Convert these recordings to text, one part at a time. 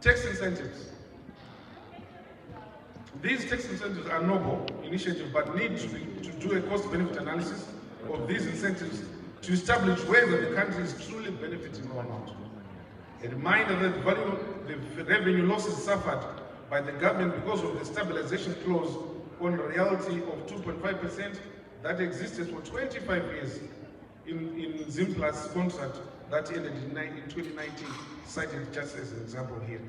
Tax incentives. These tax incentives are noble initiatives, but need to do a cost-benefit analysis of these incentives to establish whether the country is truly benefiting or not. A reminder that the revenue losses suffered by the government because of the stabilization clause on a reality of 2.5% that existed for 25 years in Zimplast's contract that ended in 2019, cited just as an example here.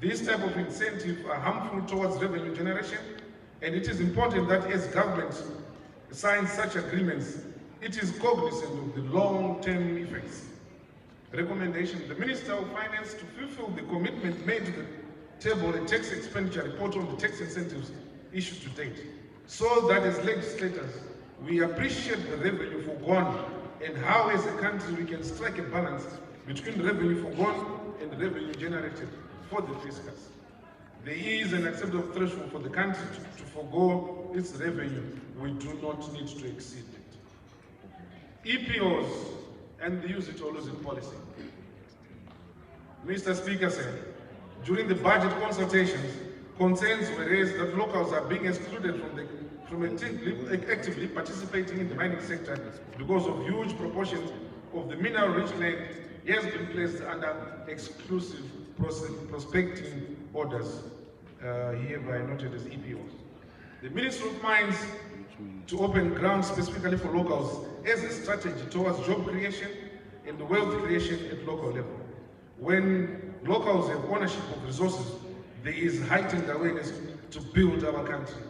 These type of incentives are harmful towards revenue generation, and it is important that as government signs such agreements, it is cognizant of the long-term effects. Recommendation: the Minister of Finance to fulfill the commitment made to the table a tax expenditure report on the tax incentives issued to date, so that as legislators we appreciate the revenue forgone and how as a country we can strike a balance between the revenue forgone and the revenue generated for the fiscus. There is an acceptable threshold for the country to forgo its revenue. We do not need to exceed it. EPOs and the use it or lose it policy. Mr. Speaker said, during the budget consultations, concerns were raised that locals are being excluded from actively participating in the mining sector because of huge proportions of the mineral-rich land has been placed under exclusive prospecting orders, hereby noted as EPOs. The Ministry of Mines to open ground specifically for locals as a strategy towards job creation and wealth creation at local level. When locals have ownership of resources, there is heightened awareness to build our country.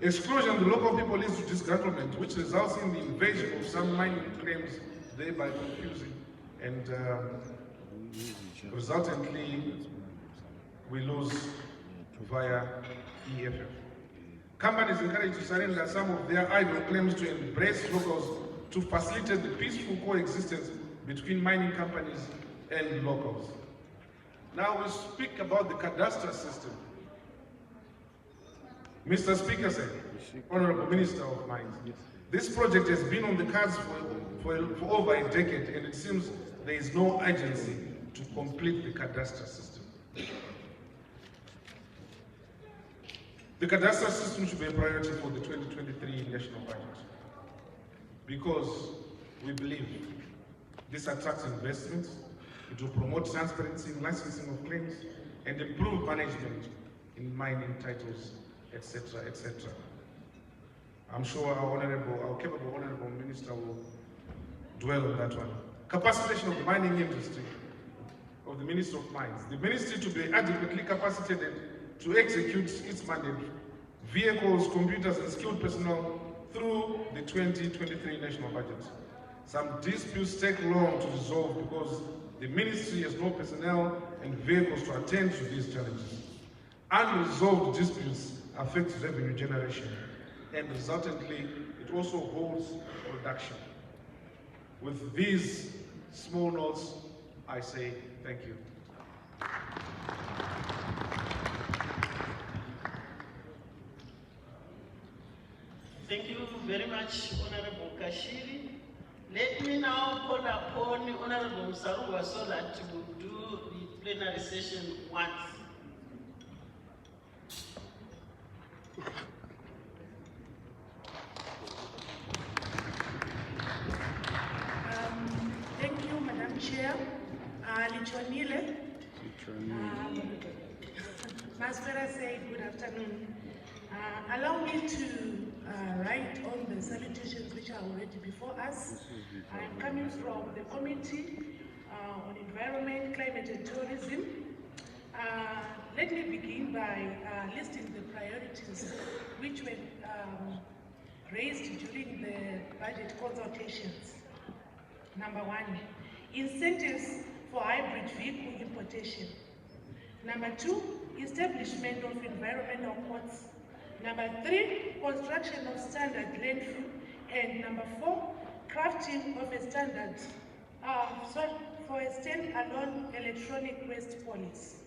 Exclusion of the local people leads to disgruntlement, which results in the invasion of some mining claims, thereby confusing and resultantly we lose via EFF. Companies encouraged to surrender some of their idle claims to embrace locals to facilitate the peaceful coexistence between mining companies and locals. Now we speak about the cadastral system. Mr. Speaker said, Honorable Minister of Mines, this project has been on the cards for over a decade, and it seems there is no urgency to complete the cadastral system. The cadastral system should be a priority for the 2023 national budget because we believe this attracts investments, it will promote transparency in licensing of claims, and improve management in mining titles, etc., etc. I'm sure our capable Honorable Minister will dwell on that one. Capacitation of the mining industry, of the Ministry of Mines. The ministry to be adequately capacitated to execute its mandate, vehicles, computers, and skilled personnel through the 2023 national budget. Some disputes take long to resolve because the ministry has no personnel and vehicles to attend to these challenges. Unresolved disputes affect revenue generation, and resultantly, it also holds production. With these small notes, I say thank you. Thank you very much, Honorable Kashiri. Let me now call upon Honorable Msaruwa so that we will do the plenary session once. Thank you, Madam Chair. Lichwanile. Masfera say good afternoon. Allow me to write on the salutations which are already before us. I am coming from the Committee on Environment, Climate and Tourism. Let me begin by listing the priorities which were raised during the budget consultations. Number 1, incentives for hybrid vehicle importation. Number 2, establishment of environmental courts. Number 3, construction of standard landfill. And number 4, crafting of a standard for a stand-alone electronic waste policy.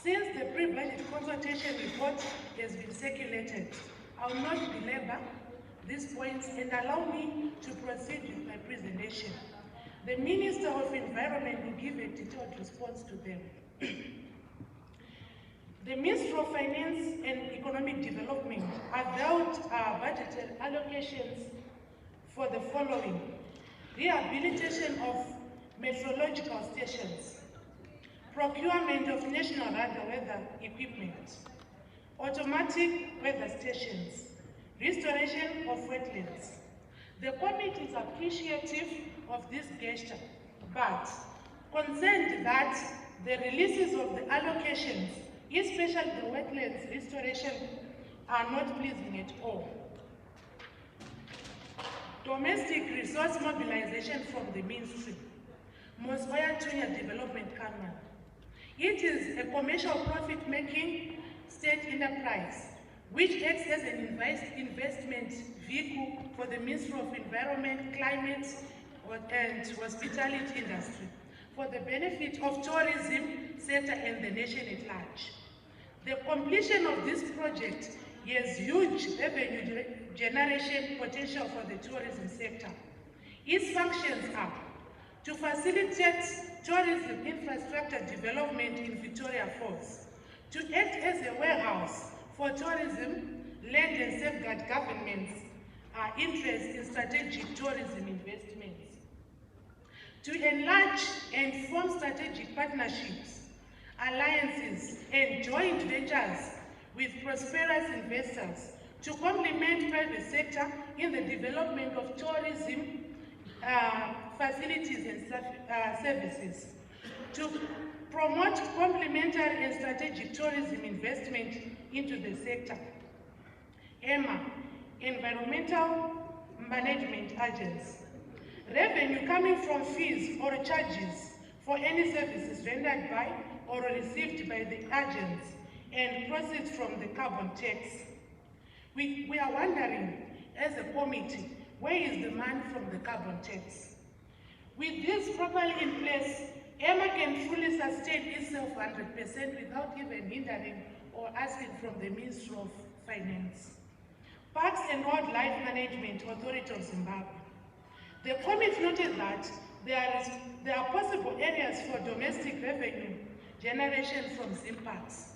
Since the pre-budget consultation report has been circulated, I will not belabor these points and allow me to proceed with my presentation. The Minister of Environment will give a detailed response to them. The Ministry of Finance and Economic Development availed budgeted allocations for the following: rehabilitation of meteorological stations, procurement of national radar weather equipment, automatic weather stations, restoration of wetlands. The committee is appreciative of this gesture, but concerned that the releases of the allocations, especially the wetlands restoration, are not pleasing at all. Domestic resource mobilization from the ministry. Mosboya Tunya Development Canal. It is a commercial profit-making state enterprise which acts as an investment vehicle for the Ministry of Environment, Climate and Hospitality industry for the benefit of tourism sector and the nation at large. The completion of this project has huge revenue generation potential for the tourism sector. Its functions are to facilitate tourism infrastructure development in Victoria Falls, to act as a warehouse for tourism, land and safeguard government's interest in strategic tourism investments, to enlarge and form strategic partnerships, alliances and joint ventures with prosperous investors to complement private sector in the development of tourism facilities and services, to promote complementary and strategic tourism investment into the sector. EMA, Environmental Management Agency. Revenue coming from fees or charges for any services rendered by or received by the agents and proceeds from the carbon tax. We are wondering, as a committee, where is the money from the carbon tax? With this properly in place, EMA can fully sustain itself 100% without even hindering or asking from the Ministry of Finance. Parks and Wildlife Management Authority of Zimbabwe. The committee noted that there are possible areas for domestic revenue generation from Zimparks.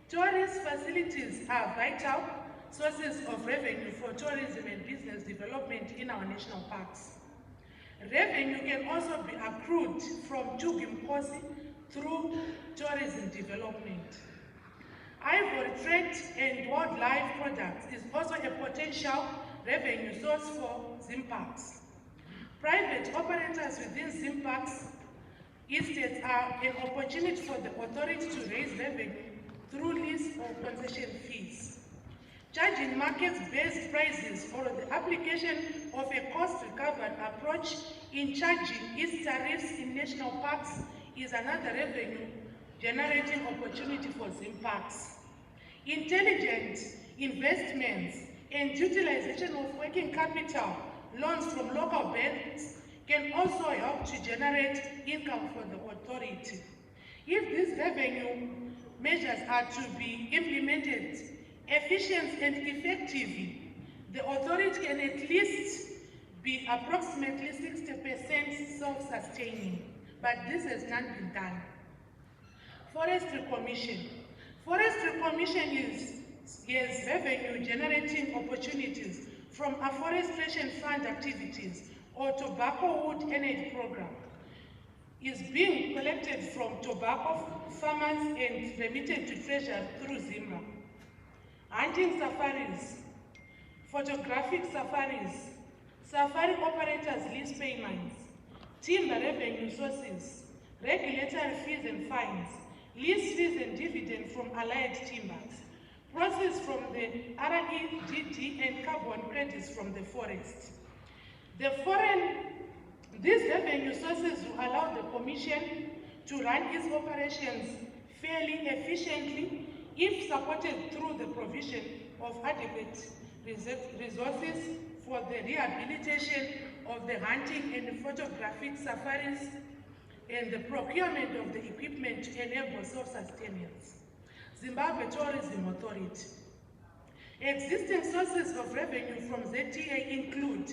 Tourist facilities are vital sources of revenue for tourism and business development in our national parks. Revenue can also be accrued from Tugimkosi through tourism development. Ivory trade and wildlife products is also a potential revenue source for Zimparks. Private operators within Zimparks estates are an opportunity for the authority to raise revenue through lease or concession fees. Charging market-based prices or the application of a cost-recovered approach in charging its tariffs in national parks is another revenue generating opportunity for Zimparks. Intelligent investments and utilization of working capital loans from local banks can also help to generate income for the authority. If these revenue measures are to be implemented efficiently and effectively, the authority can at least be approximately 60% self-sustaining, but this has not been done. Forestry Commission. Forestry Commission has revenue generating opportunities from afforestation fund activities or tobacco wood energy program. Is being collected from tobacco farmers and remitted to treasury through Zimra. Hunting safaris, photographic safaris, safari operators lease payments, timber revenue sources, regulatory fees and fines, lease fees and dividends from allied timbers, proceeds from the REDD and carbon credits from the forest. These revenue sources will allow the Commission to run its operations fairly efficiently if supported through the provision of adequate resources for the rehabilitation of the hunting and photographic safaris and the procurement of the equipment to enable self-sustenance. Zimbabwe Tourism Authority. Existing sources of revenue from ZTA include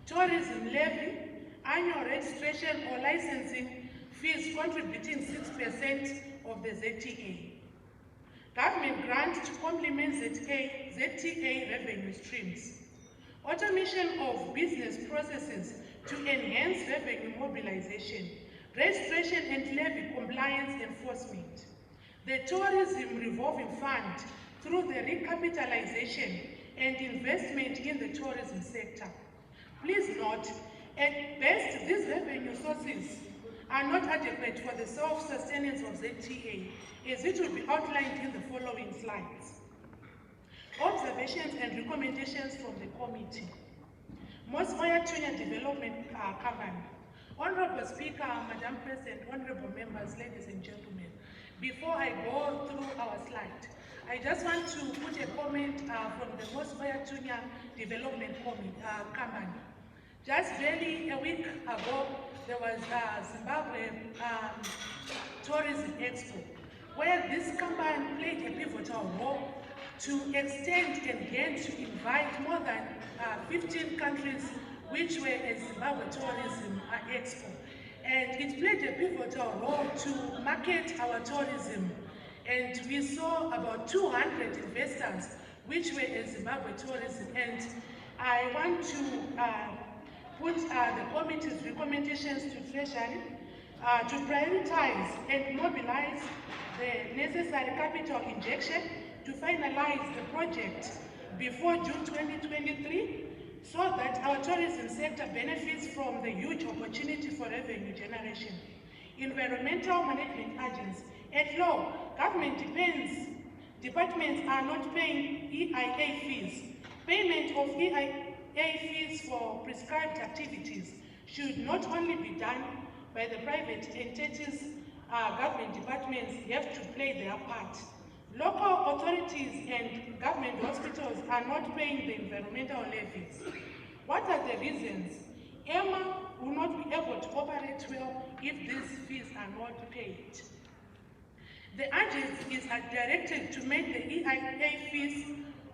tourism levy, annual registration or licensing fees contributing 6% of the ZTA. Government grant to complement ZTA revenue streams. Automation of business processes to enhance revenue mobilization, registration and levy compliance enforcement. The Tourism Revolving Fund through the recapitalization and investment in the tourism sector. Please note, at best, these revenue sources are not adequate for the self-sustenance of ZTA, as it will be outlined in the following slides. Observations and recommendations from the committee. Mosvoya Tunya Development Company. Honorable Speaker, Madam President, honorable members, ladies and gentlemen, before I go through our slide, I just want to put a comment from the Mosvoya Tunya Development Company. Just barely a week ago, there was Zimbabwe Tourism Expo, where this company played a pivotal role to extend and again to invite more than 15 countries which were a Zimbabwe Tourism Expo. And it played a pivotal role to market our tourism. And we saw about 200 investors which were a Zimbabwe Tourism. And I want to put the committee's recommendations to Treasury to prioritize and mobilize the necessary capital injection to finalize the project before June 2023, so that our tourism sector benefits from the huge opportunity for revenue generation. Environmental management agents. At law, government departments are not paying EIA fees. Payment of EIA fees for prescribed activities should not only be done by the private entities, government departments have to play their part. Local authorities and government hospitals are not paying the environmental levies. What are the reasons? EMA will not be able to operate well if these fees are not paid. The agency is directed to make the EIA fees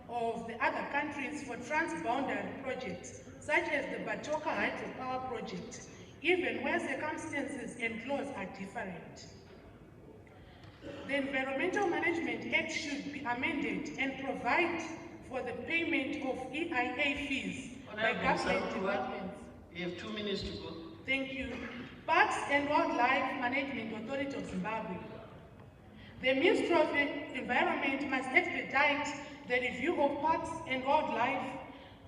of the other countries for transboundary projects, such as the Batoka hydropower project, even where circumstances and laws are different. The Environmental Management Act should be amended and provide for the payment of EIA fees by government departments. You have 2 minutes to go. Thank you. Parks and Wildlife Management Authority of Zimbabwe. The Ministry of the Environment must expedite the review of Parks and Wildlife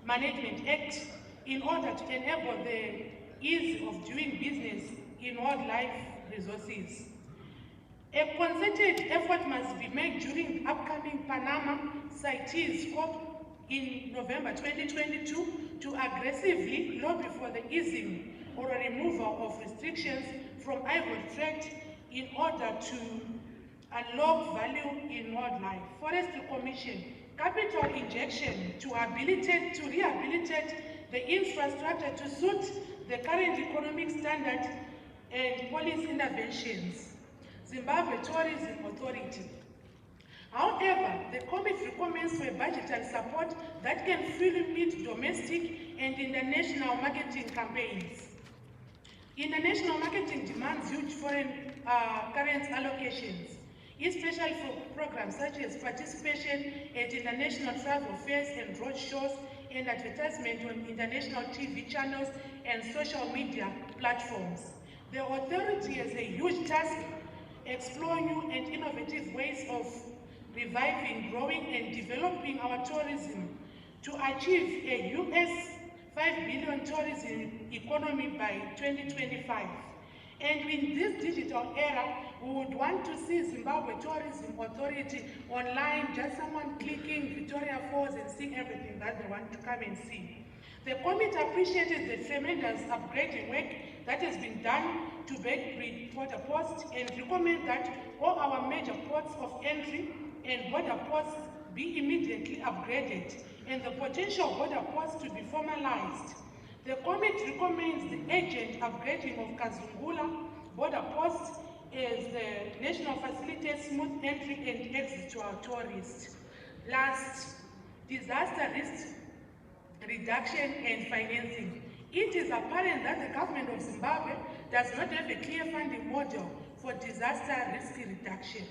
Management Act in order to enable the ease of doing business in wildlife resources. A concerted effort must be made during the upcoming Panama CITES COP in November 2022 to aggressively lobby for the easing or a removal of restrictions from ivory trade in order to unlock value in wildlife. Forestry Commission, capital injection to rehabilitate the infrastructure to suit the current economic standard and policy interventions. Zimbabwe Tourism Authority. However, the committee recommends for budgetary support that can fully meet domestic and international marketing campaigns. International marketing demands huge foreign currency allocations, especially for programs such as participation at international travel fairs and roadshows and advertisement on international TV channels and social media platforms. The authority has a huge task exploring new and innovative ways of reviving, growing, and developing our tourism to achieve a US $5 billion tourism economy by 2025. And in this digital era, we would want to see Zimbabwe Tourism Authority online, just someone clicking Victoria Falls and seeing everything that they want to come and see. The committee appreciated the tremendous upgrading work that has been done to Byproducts border posts and recommend that all our major ports of entry and border posts be immediately upgraded and the potential border posts to be formalized. The committee recommends the urgent upgrading of Kazungula border posts as the national facilitates smooth entry and exit to our tourists. Last, disaster risk reduction and financing. It is apparent that the government of Zimbabwe does not have a clear funding model for disaster risk reduction.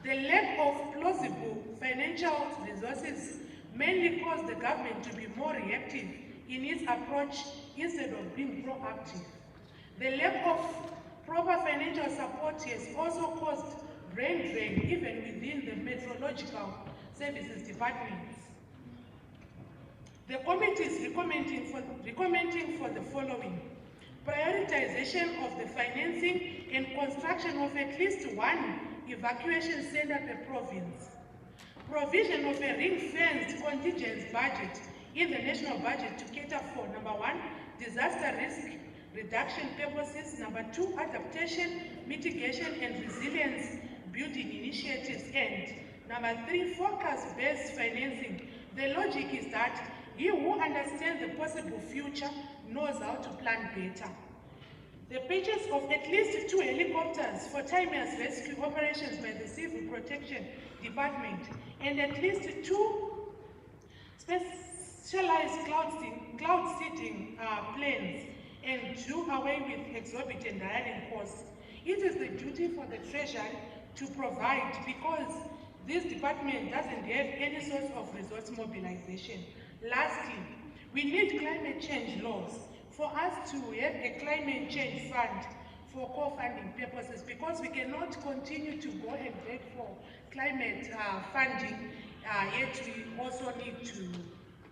The lack of plausible financial resources mainly caused the government to be more reactive in its approach instead of being proactive. The lack of proper financial support has also caused brain drain even within the meteorological services departments. The committee is recommending for the following: prioritization of the financing and construction of at least one evacuation center per province, provision of a ring-fenced contingent budget in the national budget to cater for, number 1, disaster risk reduction purposes, number 2, adaptation, mitigation and resilience building initiatives, and number 3, focus-based financing. The logic is that he who understands the possible future knows how to plan better. The purchase of at least 2 helicopters for timeless rescue operations by the Civil Protection Department and at least 2 specialized cloud seeding planes and do away with exorbitant hiring costs. It is the duty for the Treasury to provide because this department doesn't have any source of resource mobilization. Lastly, we need climate change laws for us to have a climate change fund for co-funding purposes, because we cannot continue to go and beg for climate funding, yet we also need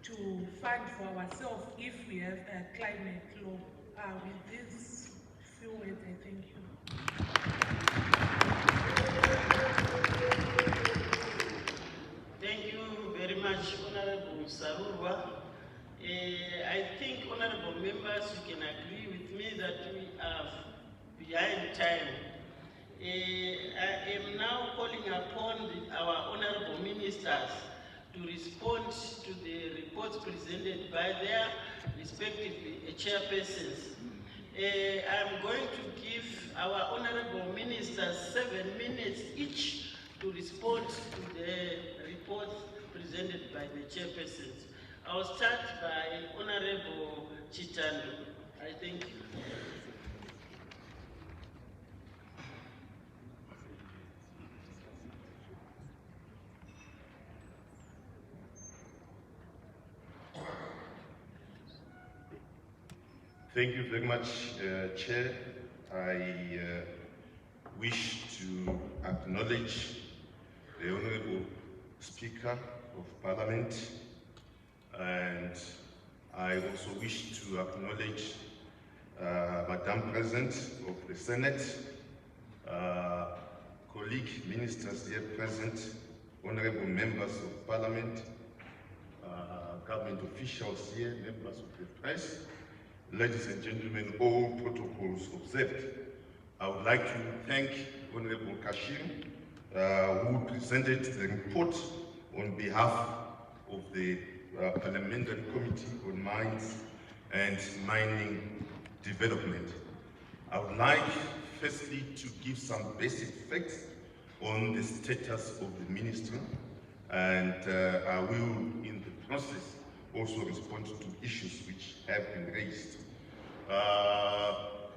to fund for ourselves if we have a climate law. With these few words, I thank you. Thank you very much, Honorable Sarurwa. I think, honorable members, you can agree with me that we are behind time. I am now calling upon our honorable ministers to respond to the reports presented by their respective chairpersons. I'm going to give our honorable ministers 7 minutes each to respond to the reports presented by the chairpersons. I'll start by Honorable Chitando. I thank you. Thank you very much, Chair. I wish to acknowledge the Honorable Speaker of Parliament, and I also wish to acknowledge Madam President of the Senate, colleague ministers here present, honorable members of Parliament, government officials here, members of the press, ladies and gentlemen, all protocols observed. I would like to thank Honorable Kashim, who presented the report on behalf of the Parliamentary Committee on Mines and Mining Development. I would like firstly to give some basic facts on the status of the ministry, and I will in the process also respond to issues which have been raised.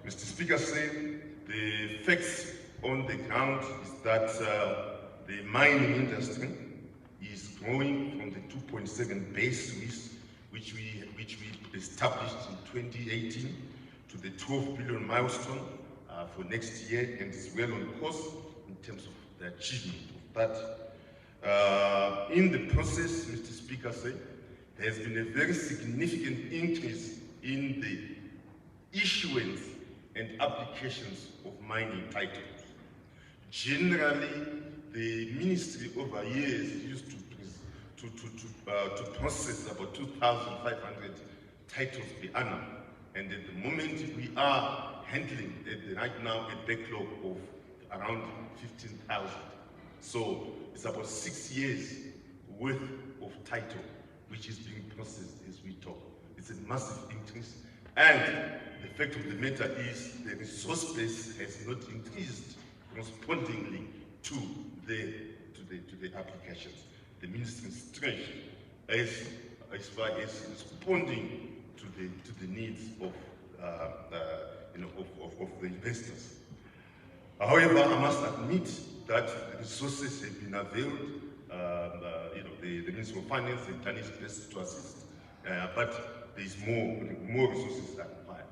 Mr. Speaker said the facts on the ground is that the mining industry is growing from the 2.7 base which we established in 2018 to the 12 billion milestone for next year, and is well on course in terms of the achievement of that. In the process, Mr. Speaker said, there has been a very significant increase in the issuance and applications of mining titles. Generally, the ministry over years used to process about 2,500 titles per annum, and at the moment we are handling right now a backlog of around 15,000. So it's about 6 years worth of title which is being processed as we talk. It's a massive increase, and the fact of the matter is the resource base has not increased correspondingly to the applications. The ministry is stretched as far as responding to the needs of of the investors. However, I must admit that the resources have been availed. The Ministry of Finance has done its best to assist, but there is more resources that are required.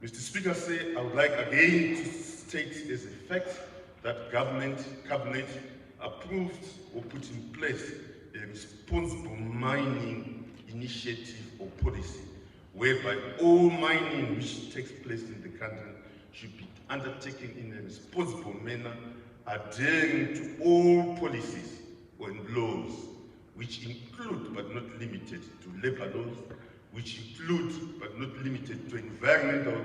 Mr. Speaker, I would like again to state as a fact that cabinet approved or put in place a responsible mining initiative or policy, whereby all mining which takes place in the country should be undertaken in a responsible manner, adhering to all policies and laws, which include but not limited to labor laws, which include but not limited to environmental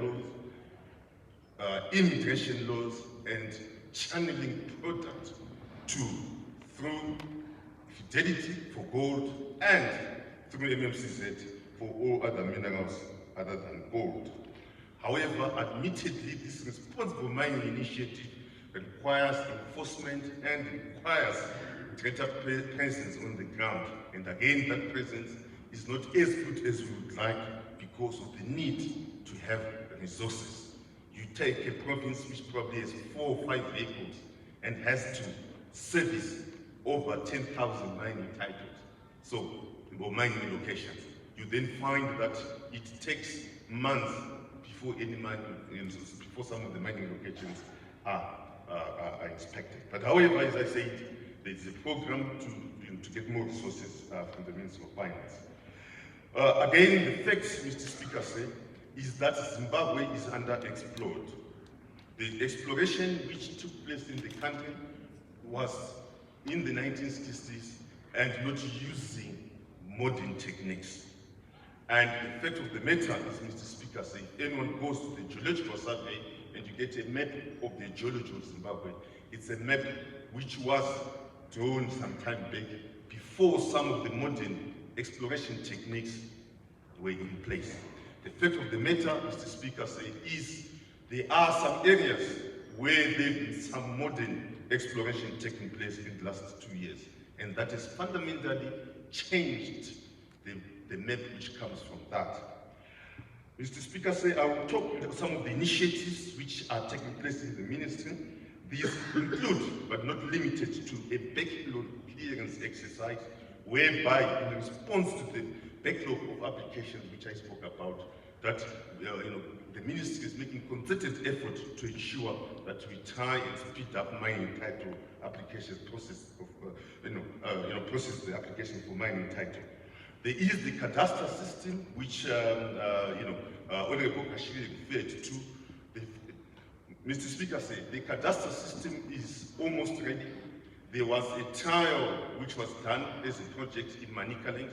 laws, immigration laws, and channeling product through Fidelity for gold and through MMCZ for all other minerals other than gold. However, admittedly, this responsible mining initiative requires enforcement and requires greater presence on the ground. And again, that presence is not as good as we would like because of the need to have resources. You take a province which probably has 4 or 5 vehicles and has to service over 10,000 mining titles, or mining locations. You then find that it takes months before before some of the mining locations are expected. But however, as I said, there is a program to get more resources from the Ministry of Finance. Again, the fact, Mr. Speaker, is that Zimbabwe is underexplored. The exploration which took place in the country was in the 1960s and not using modern techniques. And the fact of the matter is, Mr. Speaker, if anyone goes to the geological survey and you get a map of the geology of Zimbabwe, it's a map which was drawn some time back before some of the modern exploration techniques were in place. The fact of the matter, Mr. Speaker, is there are some areas where there have been some modern exploration taking place in the last 2 years, and that has fundamentally changed the map which comes from that. Mr. Speaker, I will talk about some of the initiatives which are taking place in the ministry. These include, but not limited to, a backlog clearance exercise, whereby in response to the backlog of applications which I spoke about, that the ministry is making concerted effort to ensure that we try and speed up mining title application process process the application for mining title. There is the cadastre system, which Honorable Kashiri referred to. Mr. Speaker, the cadastre system is almost ready. There was a trial which was done as a project in Manicaland,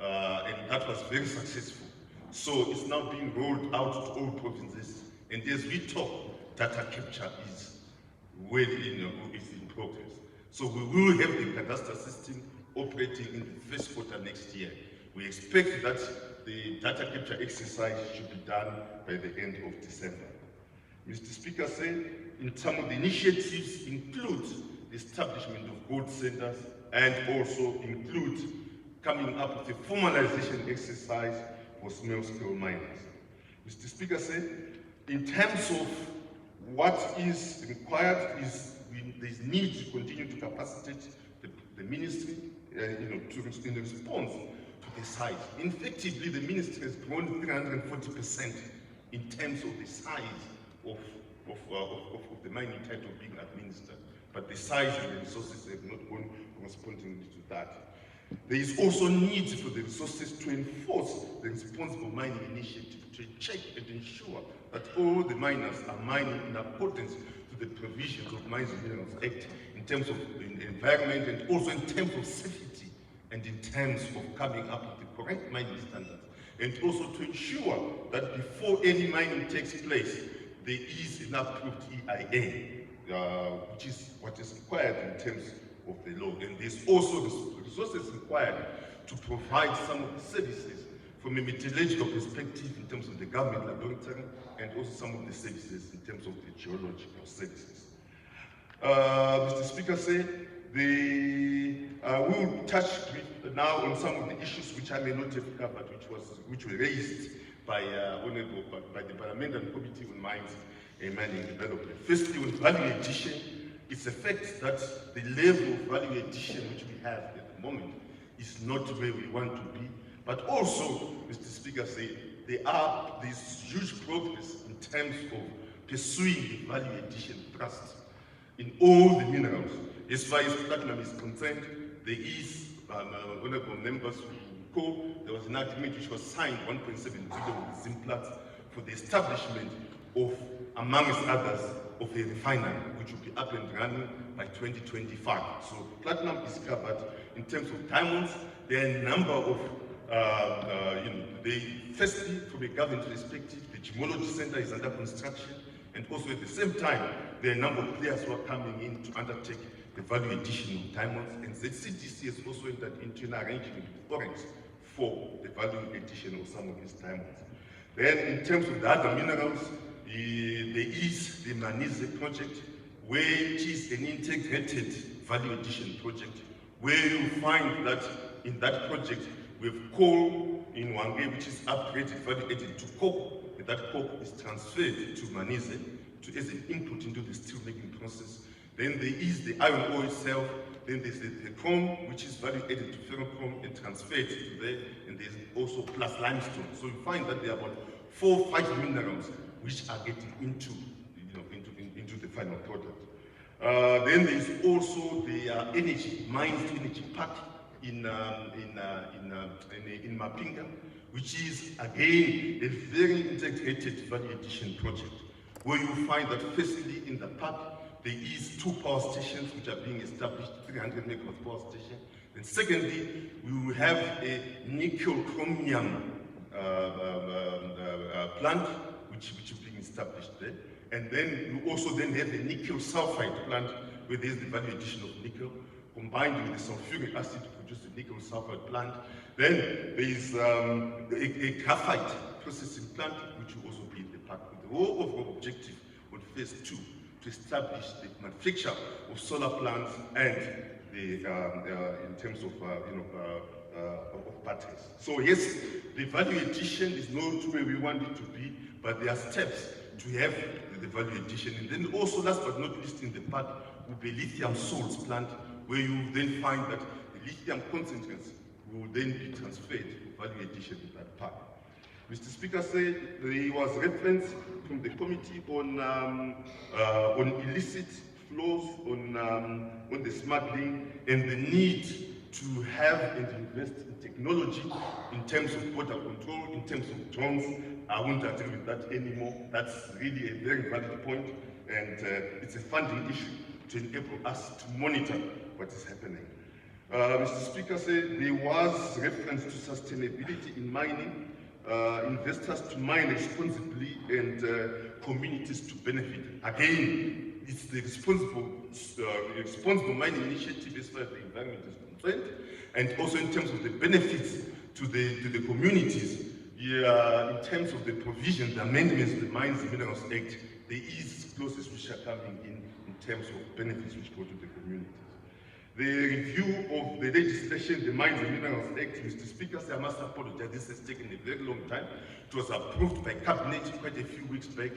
and that was very successful. So it's now being rolled out to all provinces, and as we talk, data capture is in progress. So we will have the cadastre system operating in the first quarter next year. We expect that the data capture exercise should be done by the end of December. Mr. Speaker, in some of the initiatives include the establishment of gold centers and also include coming up with a formalization exercise for small-scale miners. Mr. Speaker, in terms of what is required there's need to continue to capacitate the ministry in response to the size. Effectively, the ministry has grown 340% in terms of the size of the mining title being administered, but the size and the resources have not gone correspondingly to that. There is also need for the resources to enforce the responsible mining initiative, to check and ensure that all the miners are mining in accordance to the provisions of Mines and Minerals Act in terms of the environment and also in terms of safety and in terms of coming up with the correct mining standards, and also to ensure that before any mining takes place, there is an approved EIA, which is what is required in terms of the law. And there's also resources required to provide some of the services from a metallurgical perspective in terms of the government laboratory, and also some of the services in terms of the geological services. Mr. Speaker, we'll touch now on some of the issues which I may not have covered, which were raised by the Parliamentary Committee on Mines and Mining Development. Firstly, on value addition, it's a fact that the level of value addition which we have at the moment is not where we want to be. But also, Mr. Speaker said, there's huge progress in terms of pursuing the value addition thrust in all the minerals. As far as platinum is concerned, there is, honorable members who recall, there was an agreement which was signed, 1.7 billion with Zimbabwe for the establishment of, amongst others, of a refinery, which will be up and running by 2025. So platinum is covered. In terms of diamonds, there are a number of, firstly, from a government perspective, the Gemology Center is under construction, and also at the same time, there are a number of players who are coming in to undertake the value addition of diamonds, and ZCDC has also entered into an arrangement with Orange for the value addition of some of these diamonds. Then, in terms of the other minerals, there is the Manise project, which is an integrated value addition project, where you find that in that project, we have coal in Wange, which is upgraded, value added to coke, and that coke is transferred to Manise as an input into the steel making process. Then there is the iron ore itself, then there's the chrome, which is value added to ferrochrome and transferred to there, and there's also plus limestone. So you find that there are about 4 or 5 minerals which are getting into the final product. Then there's also the mines energy park in Mapinga, which is again a very integrated value addition project, where you find that firstly in the park there is 2 power stations which are being established, 300 megawatt power station. And secondly, we will have a nickel chromium plant which is being established there. And then you also then have a nickel sulfide plant where there's the value addition of nickel combined with the sulfuric acid to produce the nickel sulfide plant. Then there is a graphite processing plant which will also be in the park with the whole overall objective on phase 2 to establish the manufacture of solar plants and the in terms of batteries. So yes, the value addition is not where we want it to be, but there are steps to have the value addition. And then also, last but not least, in the park will be lithium salts plant, where you will then find that the lithium concentrates will then be transferred to value addition in that park. Mr. Speaker said there was reference from the committee on illicit flows, on the smuggling, and the need to have and invest in technology in terms of border control, in terms of drones. I won't agree with that anymore. That's really a very valid point, and it's a funding issue to enable us to monitor what is happening. Mr. Speaker said there was reference to sustainability in mining, investors to mine responsibly and communities to benefit. Again, it's the responsible mining initiative as far as the environment is concerned, and also in terms of the benefits to the communities. Yeah, in terms of the provision, the amendments to the Mines and Minerals Act, there is clauses which are coming in terms of benefits which go to the communities. The review of the legislation, the Mines and Minerals Act, Mr. Speaker, I must apologize, this has taken a very long time. It was approved by Cabinet quite a few weeks back,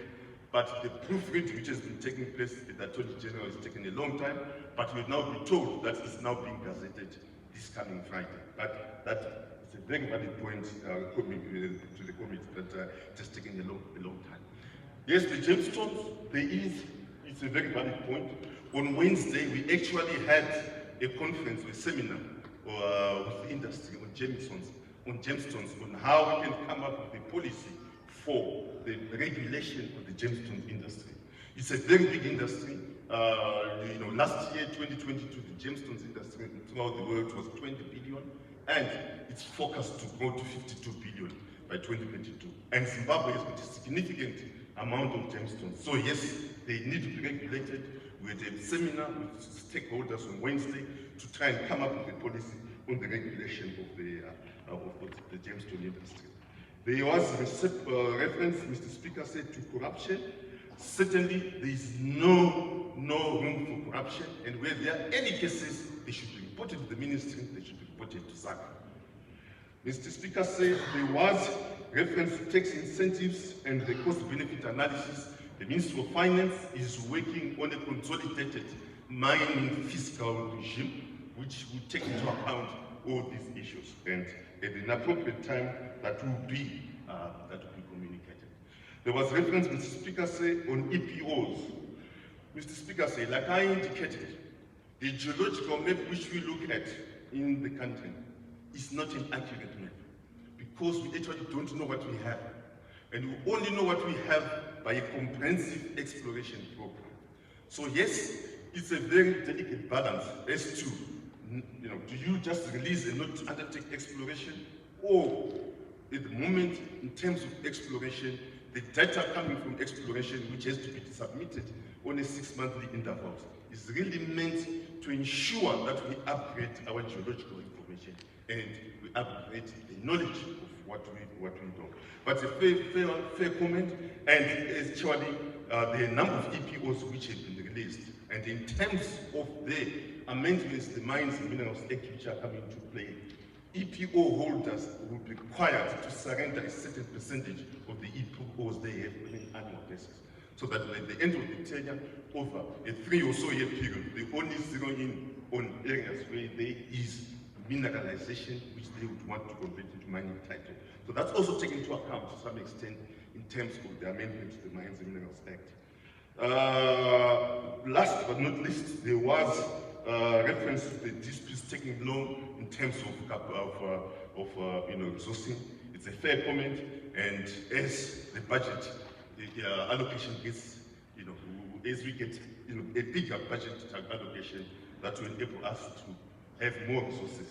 but the proofreading which has been taking place at the Attorney General has taken a long time, but we've now been told that it's now being gazetted this coming Friday. But that is a very valid point to the committee that it has taken a long time. Yes, the gemstones, it's a very valid point. On Wednesday, we actually had a conference, a seminar with the industry on gemstones, on how we can come up with a policy for the regulation of the gemstone industry. It's a very big industry. Last year, 2022, the gemstones industry throughout the world was 20 billion, and it's forecast to grow to 52 billion by 2022. And Zimbabwe has got a significant amount of gemstones. So yes, they need to be regulated. We had a seminar with stakeholders on Wednesday to try and come up with a policy on the regulation of the gemstone industry. There was reference, Mr. Speaker said, to corruption. Certainly, there is no room for corruption, and where there are any cases, they should be reported to the ministry, they should be reported to SACA. Mr. Speaker said there was reference to tax incentives and the cost-benefit analysis. The Ministry of Finance is working on a consolidated mining fiscal regime, which will take into account all these issues, and at an appropriate time, that will be communicated. There was reference, Mr. Speaker, say, on EPOs. Mr. Speaker, say, like I indicated, the geological map which we look at in the country is not an accurate map, because we actually don't know what we have, and we only know what we have by a comprehensive exploration program. So yes, it's a very delicate balance as to, do you just release and not undertake exploration, or at the moment, in terms of exploration, the data coming from exploration, which has to be submitted on a 6-monthly interval, is really meant to ensure that we upgrade our geological information and we upgrade the knowledge of what we do. But a fair comment, and actually there are a number of EPOs which have been released, and in terms of the amendments, the Mines and Minerals Act which are coming into play, EPO holders will be required to surrender a certain percentage of the EPOs they have on an annual basis, so that at the end of the tenure, over a 3 or so year period, they only zero in on areas where there is mineralization which they would want to convert into mining title. So that's also taken into account to some extent in terms of the amendment to the Mines and Minerals Act. Last but not least, there was reference to the disputes taking long in terms of resourcing. It's a fair comment, and as the budget allocation gets, as we get a bigger budget allocation, that will enable us to have more resources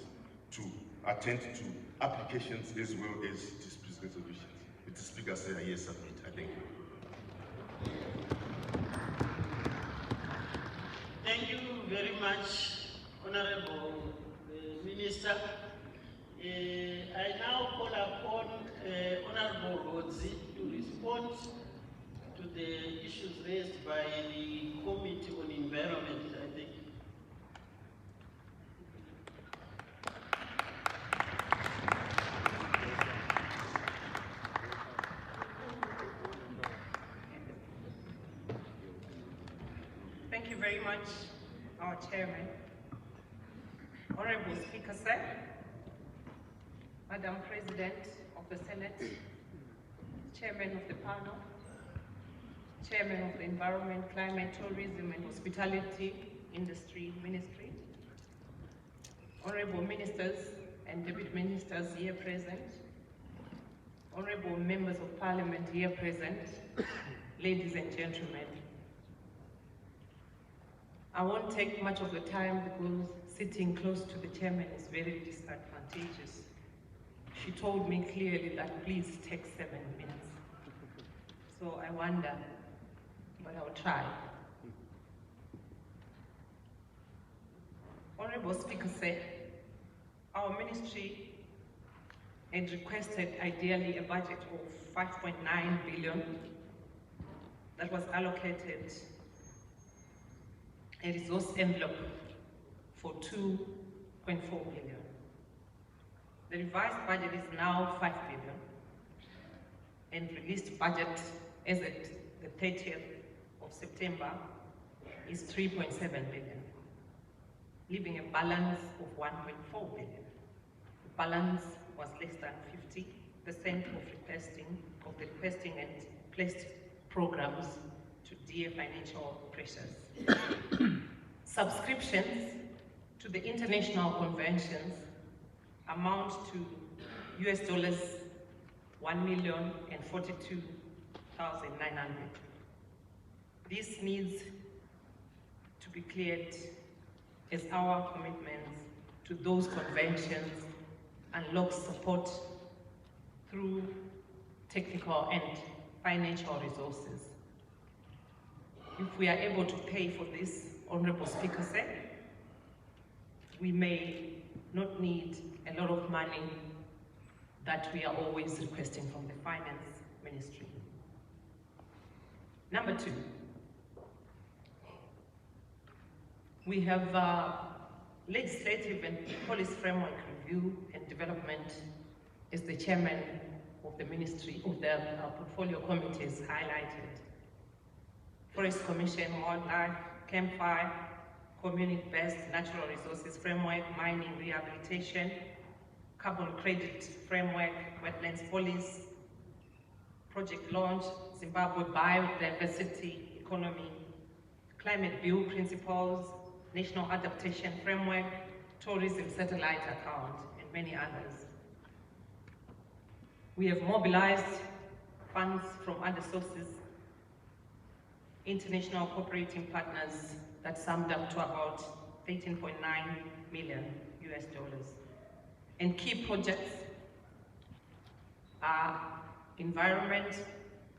to attend to applications as well as dispute resolutions. With the Speaker say I yes, submit. I thank you. Thank you very much, Honorable Minister. I now call upon Honorable Rodzi to respond to the issues raised by the Committee on Environment, I think. Thank you very much, our Chairman. Honorable Speaker, sir, Madam President of the Senate, Chairman of the panel, Chairman of the Environment, Climate, Tourism and Hospitality Industry Ministry, Honorable Ministers and Deputy Ministers here present, Honorable Members of Parliament here present, ladies and gentlemen. I won't take much of the time because sitting close to the chairman is very disadvantageous. She told me clearly that please take 7 minutes. So I wonder, but I'll try. Honorable Speaker said, our ministry had requested ideally a budget of 5.9 billion that was allocated a resource envelope for 2.4 billion. The revised budget is now 5 billion, and released budget as at the 30th of September is 3.7 billion, leaving a balance of 1.4 billion. The balance was less than 50% of the requesting and placed programs to dear financial pressures. Subscriptions to the international conventions amount to $1,042,900. This needs to be cleared as our commitments to those conventions unlock support through technical and financial resources. If we are able to pay for this, Honorable Speaker said, we may not need a lot of money that we are always requesting from the Finance Ministry. Number 2, we have legislative and policy framework review and development as the chairman of the ministry of the portfolio committees highlighted. Forest Commission, Wildlife, Campfire, Community-Based Natural Resources Framework, Mining Rehabilitation, Carbon Credit Framework, Wetlands Policy, Project Launch, Zimbabwe Biodiversity Economy, Climate Bill Principles, National Adaptation Framework, Tourism Satellite Account, and many others. We have mobilized funds from other sources, international cooperating partners that summed up to about $18.9 million US. And key projects are environment,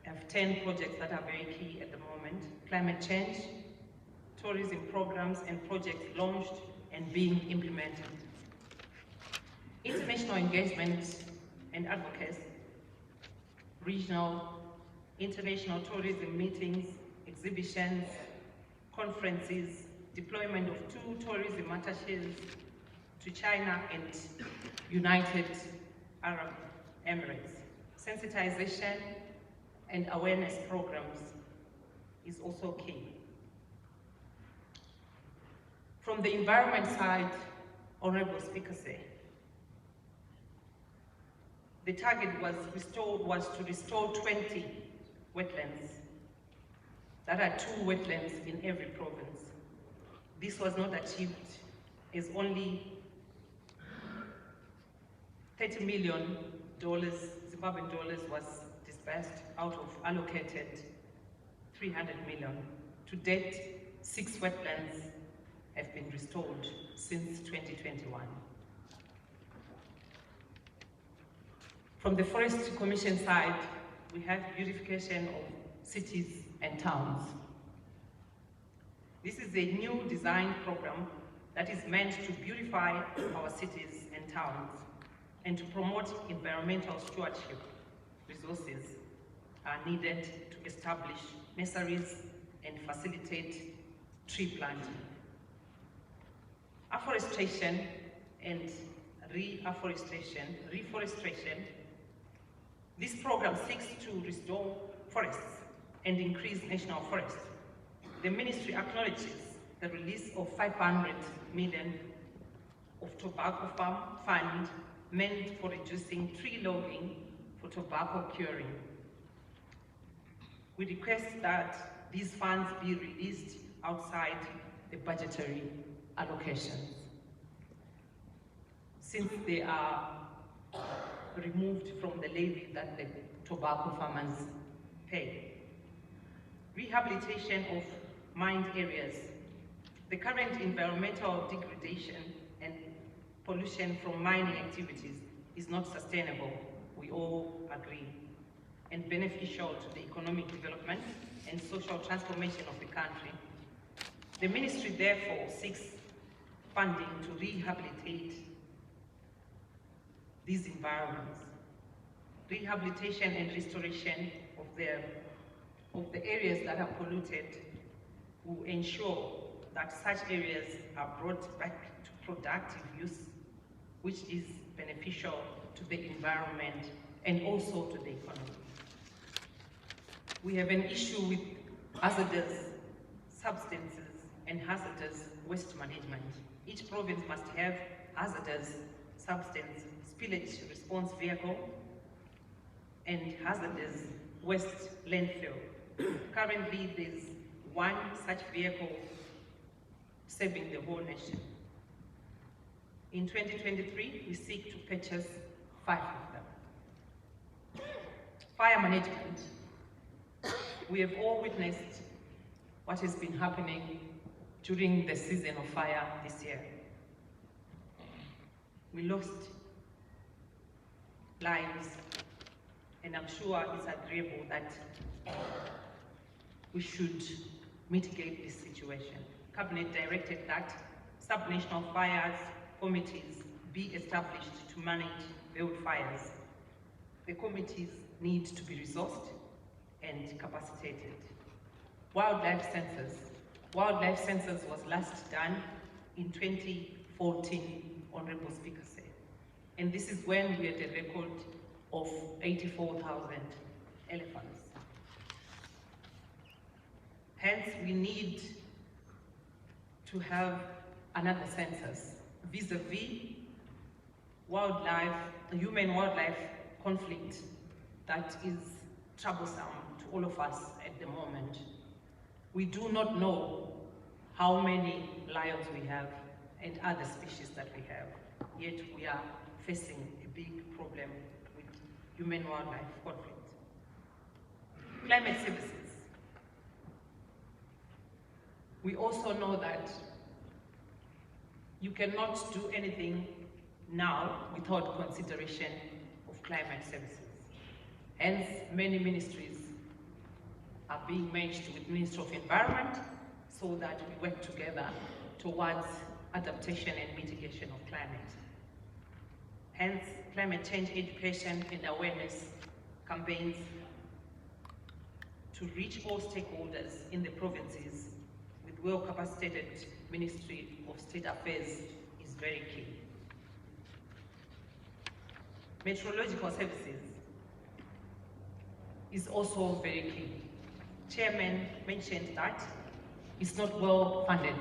have 10 projects that are very key at the moment, climate change, tourism programs and projects launched and being implemented. International engagement and advocacy, regional, international tourism meetings, exhibitions, conferences, deployment of 2 tourism attaches to China and United Arab Emirates. Sensitization and awareness programs is also key. From the environment side, Honorable Speaker said, the target was to restore 20 wetlands. There are 2 wetlands in every province. This was not achieved as only $30 million Zimbabwean dollars was disbursed out of allocated 300 million. To date, 6 wetlands have been restored since 2021. From the Forest Commission side, we have purification of cities and towns. This is a new design program that is meant to purify our cities and towns and to promote environmental stewardship. Resources are needed to establish nurseries and facilitate tree planting. Afforestation and reforestation. This program seeks to restore forests and increase national forests. The ministry acknowledges the release of 500 million of tobacco farm fund meant for reducing tree logging for tobacco curing. We request that these funds be released outside the budgetary allocations, since they are removed from the levy that the tobacco farmers pay. Rehabilitation of mined areas. The current environmental degradation and pollution from mining activities is not sustainable, we all agree, and beneficial to the economic development and social transformation of the country. The ministry therefore seeks funding to rehabilitate these environments. Rehabilitation and restoration of the areas that are polluted will ensure that such areas are brought back to productive use, which is beneficial to the environment and also to the economy. We have an issue with hazardous substances and hazardous waste management. Each province must have hazardous substance spillage response vehicle and hazardous waste landfill. Currently, there's 1 such vehicle serving the whole nation. In 2023, we seek to purchase 5 of them. Fire management. We have all witnessed what has been happening during the season of fire this year. We lost lives, and I'm sure it's agreeable that we should mitigate this situation. Cabinet directed that subnational fires committees be established to manage build fires. The committees need to be resourced and capacitated. Wildlife census. Wildlife census was last done in 2014, Honorable Speaker said. And this is when we had a record of 84,000 elephants. Hence, we need to have another census vis-a-vis wildlife, human-wildlife conflict that is troublesome to all of us at the moment. We do not know how many lions we have and other species that we have, yet we are facing a big problem with human-wildlife conflict. Climate services. We also know that you cannot do anything now without consideration of climate services. Hence, many ministries are being merged with Ministry of Environment so that we work together towards adaptation and mitigation of climate. Hence, climate change education and awareness campaigns to reach all stakeholders in the provinces with well-capacitated Ministry of State Affairs is very key. Meteorological services is also very key. Chairman mentioned that it's not well funded,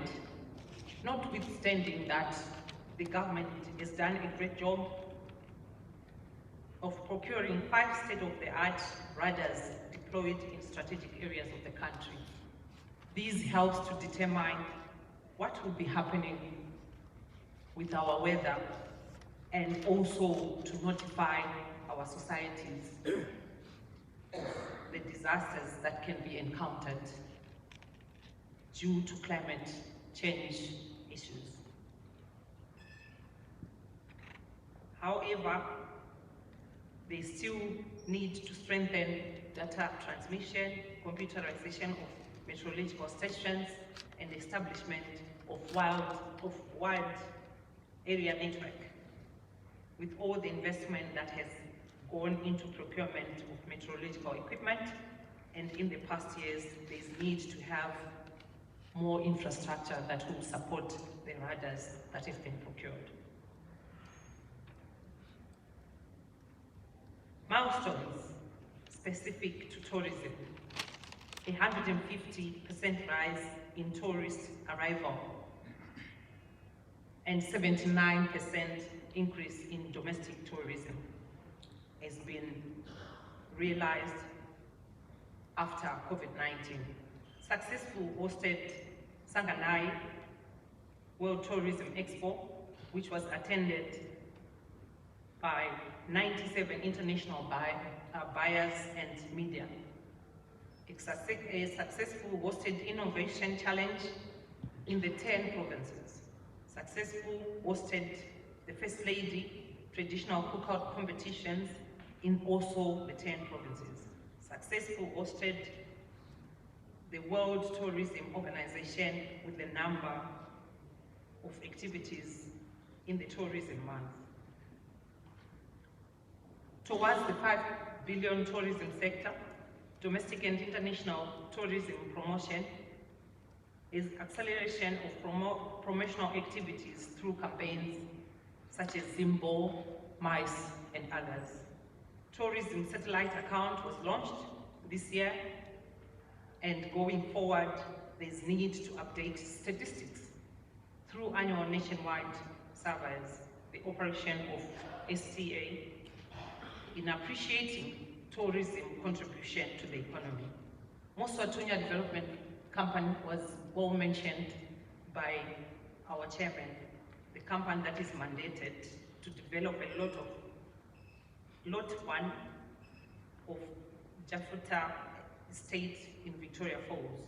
notwithstanding that the government has done a great job of procuring 5 state-of-the-art radars deployed in strategic areas of the country. This helps to determine what will be happening with our weather and also to notify our societies of the disasters that can be encountered due to climate change issues. However, they still need to strengthen data transmission, computerization of meteorological stations, and establishment of wide area network. With all the investment that has gone into procurement of meteorological equipment, and in the past years, there's need to have more infrastructure that will support the radars that have been procured. Milestones specific to tourism. 150% rise in tourist arrival and 79% increase in domestic tourism has been realized after COVID-19. Successful hosted Sanganai World Tourism Expo, which was attended by 97 international buyers and media. A successful hosted Innovation Challenge in the 10 provinces. Successful hosted the First Lady traditional cookout competitions in also the 10 provinces. Successful hosted the World Tourism Organization with a number of activities in the tourism month. Towards the 5 billion tourism sector, domestic and international tourism promotion is acceleration of promotional activities through campaigns such as Zimbabwe, MICE, and others. Tourism satellite account was launched this year, and going forward, there's need to update statistics through annual nationwide surveys, the operation of STA, in appreciating tourism contribution to the economy. Moswatunya Development Company was well mentioned by our chairman, the company that is mandated to develop a lot 1 of Jafuta Estate in Victoria Falls.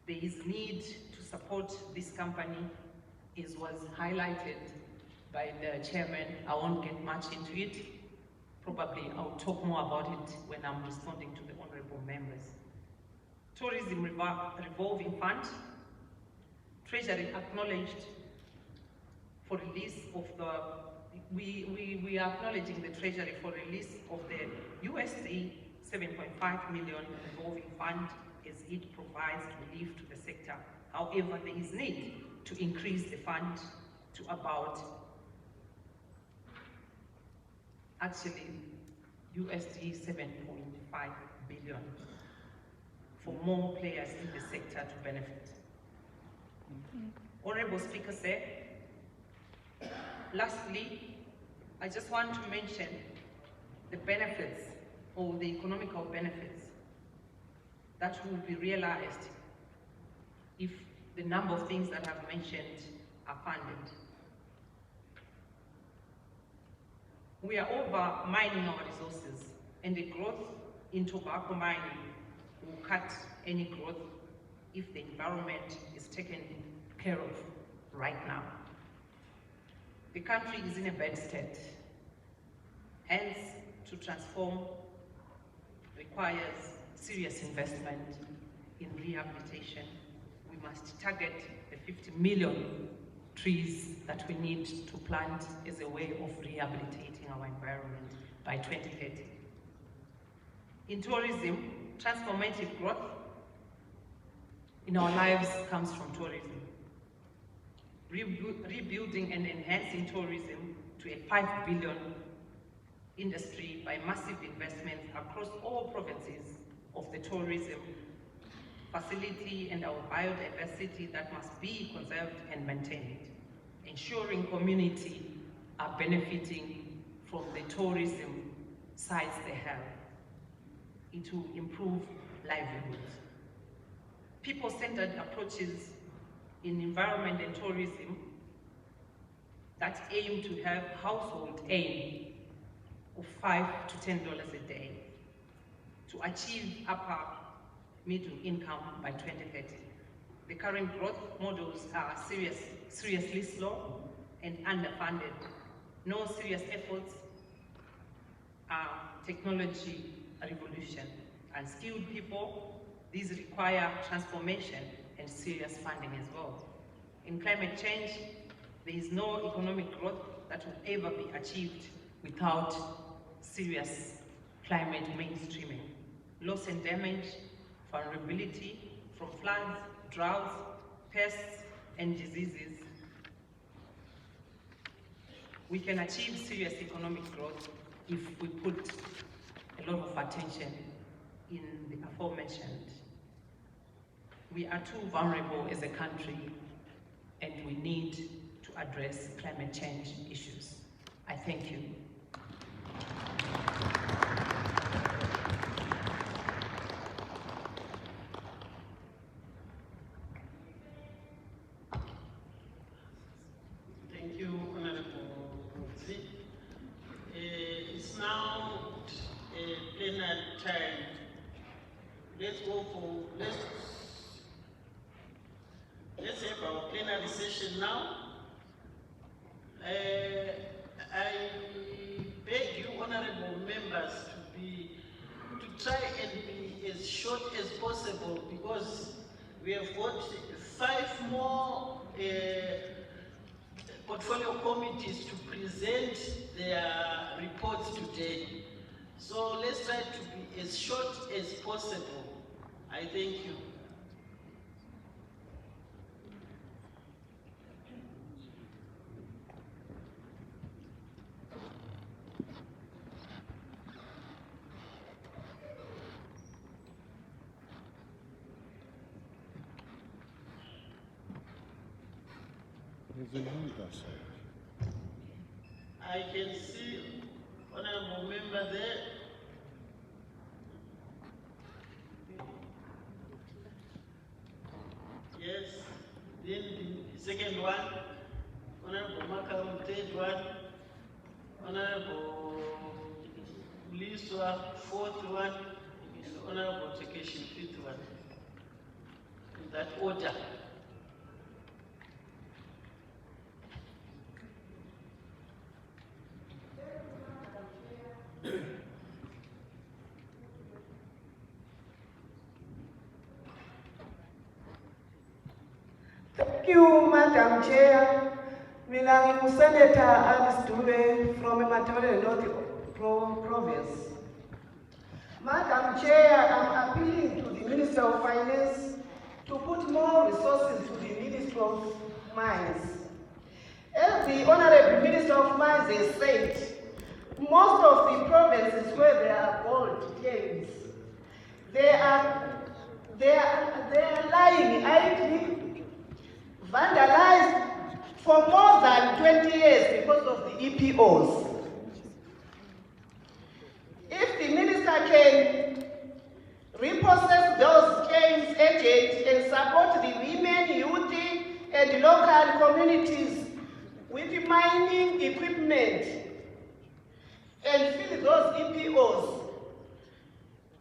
There is need to support this company, as was highlighted by the chairman. I won't get much into it. Probably I'll talk more about it when I'm responding to the honorable members. Tourism revolving fund, Treasury acknowledged for release of the, we are acknowledging the Treasury for release of the USD 7.5 million revolving fund as it provides relief to the sector. However, there is need to increase the fund to about actually USD 7.5 billion for more players in the sector to benefit. Honorable Speaker said, lastly, I just want to mention the benefits or the economical benefits that will be realized if the number of things that I've mentioned are funded. We are over mining our resources, and the growth in tobacco mining will cut any growth if the environment is taken care of right now. The country is in a bad state. Hence, to transform requires serious investment in rehabilitation. We must target the 50 million trees that we need to plant as a way of rehabilitating our environment by 2030. In tourism, transformative growth in our lives comes from tourism. Rebuilding and enhancing tourism to a 5 billion industry by massive investments across all provinces of the tourism facility and our biodiversity that must be conserved and maintained, ensuring community are benefiting from the tourism sites they have. It will improve livelihoods. People-centered approaches in environment and tourism that aim to have household aim of $5 to $10 a day to achieve upper middle income by 2030. The current growth models are seriously slow and underfunded. No serious efforts are technology revolution. Unskilled people, these require transformation and serious funding as well. In climate change, there is no economic growth that will ever be achieved without serious climate mainstreaming. Loss and damage, vulnerability from floods, droughts, pests, and diseases. We can achieve serious economic growth if we put a lot of attention in the aforementioned. We are too vulnerable as a country, and we need to address climate change issues. I thank you. Thank you, Honorable Mutsi. It's now plenary time. Let's have our plenary session now. I beg you, honorable members, to try and be as short as possible, because we have got 5 more portfolio committees to present their reports today. So let's try to be as short as possible. I thank you. I can see honorable member there. Yes. Then the second one, Honorable Makam, third one, Honorable Liswa, fourth one, and Honorable Purification, fifth one. In that order. Thank you, Madam Chair. I'm Senator Alice Dube from Matore North Province. Madam Chair, I'm appealing to the Minister of Finance to put more resources to the Ministry of Mines. As the Honorable Minister of Mines has said, most of the provinces where there are gold claims, they are lying idly, vandalized for more than 20 years because of the EPOs. If the minister can reprocess those claims agents and support the women, youth, and local communities with mining equipment and fill those EPOs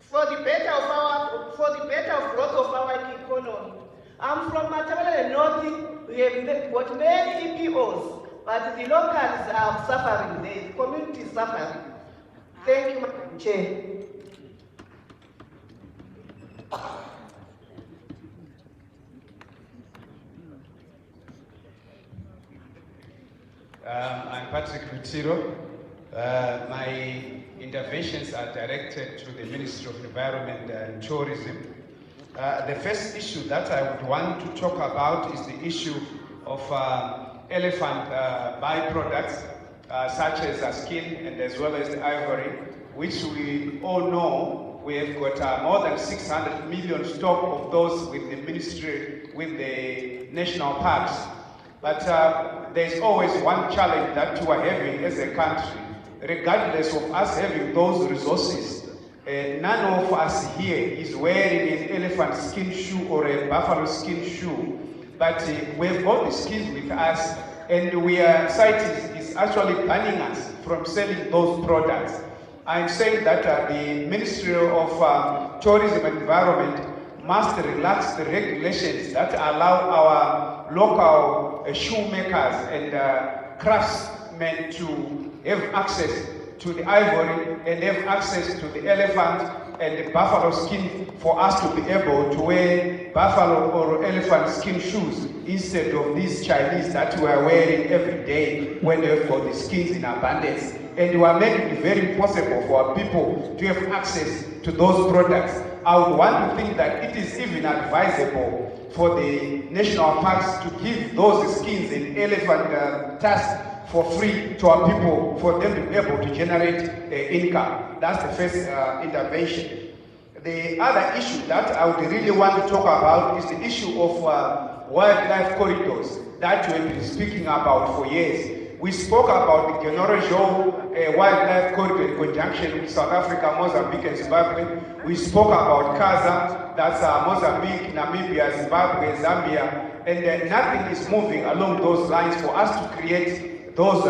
for the better of growth of our economy. I'm from Matabele North. We have got many EPOs, but the locals are suffering, the community is suffering. Thank you, Madam Chair. I'm Patrick Lutiro. My interventions are directed to the Ministry of Environment and Tourism. The first issue that I would want to talk about is the issue of elephant byproducts, such as skin and as well as the ivory, which we all know we have got more than 600 million stock of those with the ministry, with the national parks. But there's always one challenge that we are having as a country. Regardless of us having those resources, none of us here is wearing an elephant skin shoe or a buffalo skin shoe, but we've got the skins with us, and CITES is actually banning us from selling those products. I'm saying that the Ministry of Tourism and Environment must relax the regulations that allow our local shoemakers and craftsmen to have access to the ivory and have access to the elephant and the buffalo skin for us to be able to wear buffalo or elephant skin shoes instead of these Chinese that we are wearing every day when they have got the skins in abundance. And we are making it very impossible for our people to have access to those products. I would want to think that it is even advisable for the national parks to give those skins and elephant tusks for free to our people, for them to be able to generate income. That's the first intervention. The other issue that I would really want to talk about is the issue of wildlife corridors that we have been speaking about for years. We spoke about the Genorojo wildlife corridor in conjunction with South Africa, Mozambique, and Zimbabwe. We spoke about Kaza, that's Mozambique, Namibia, Zimbabwe, Zambia, and nothing is moving along those lines for us to create those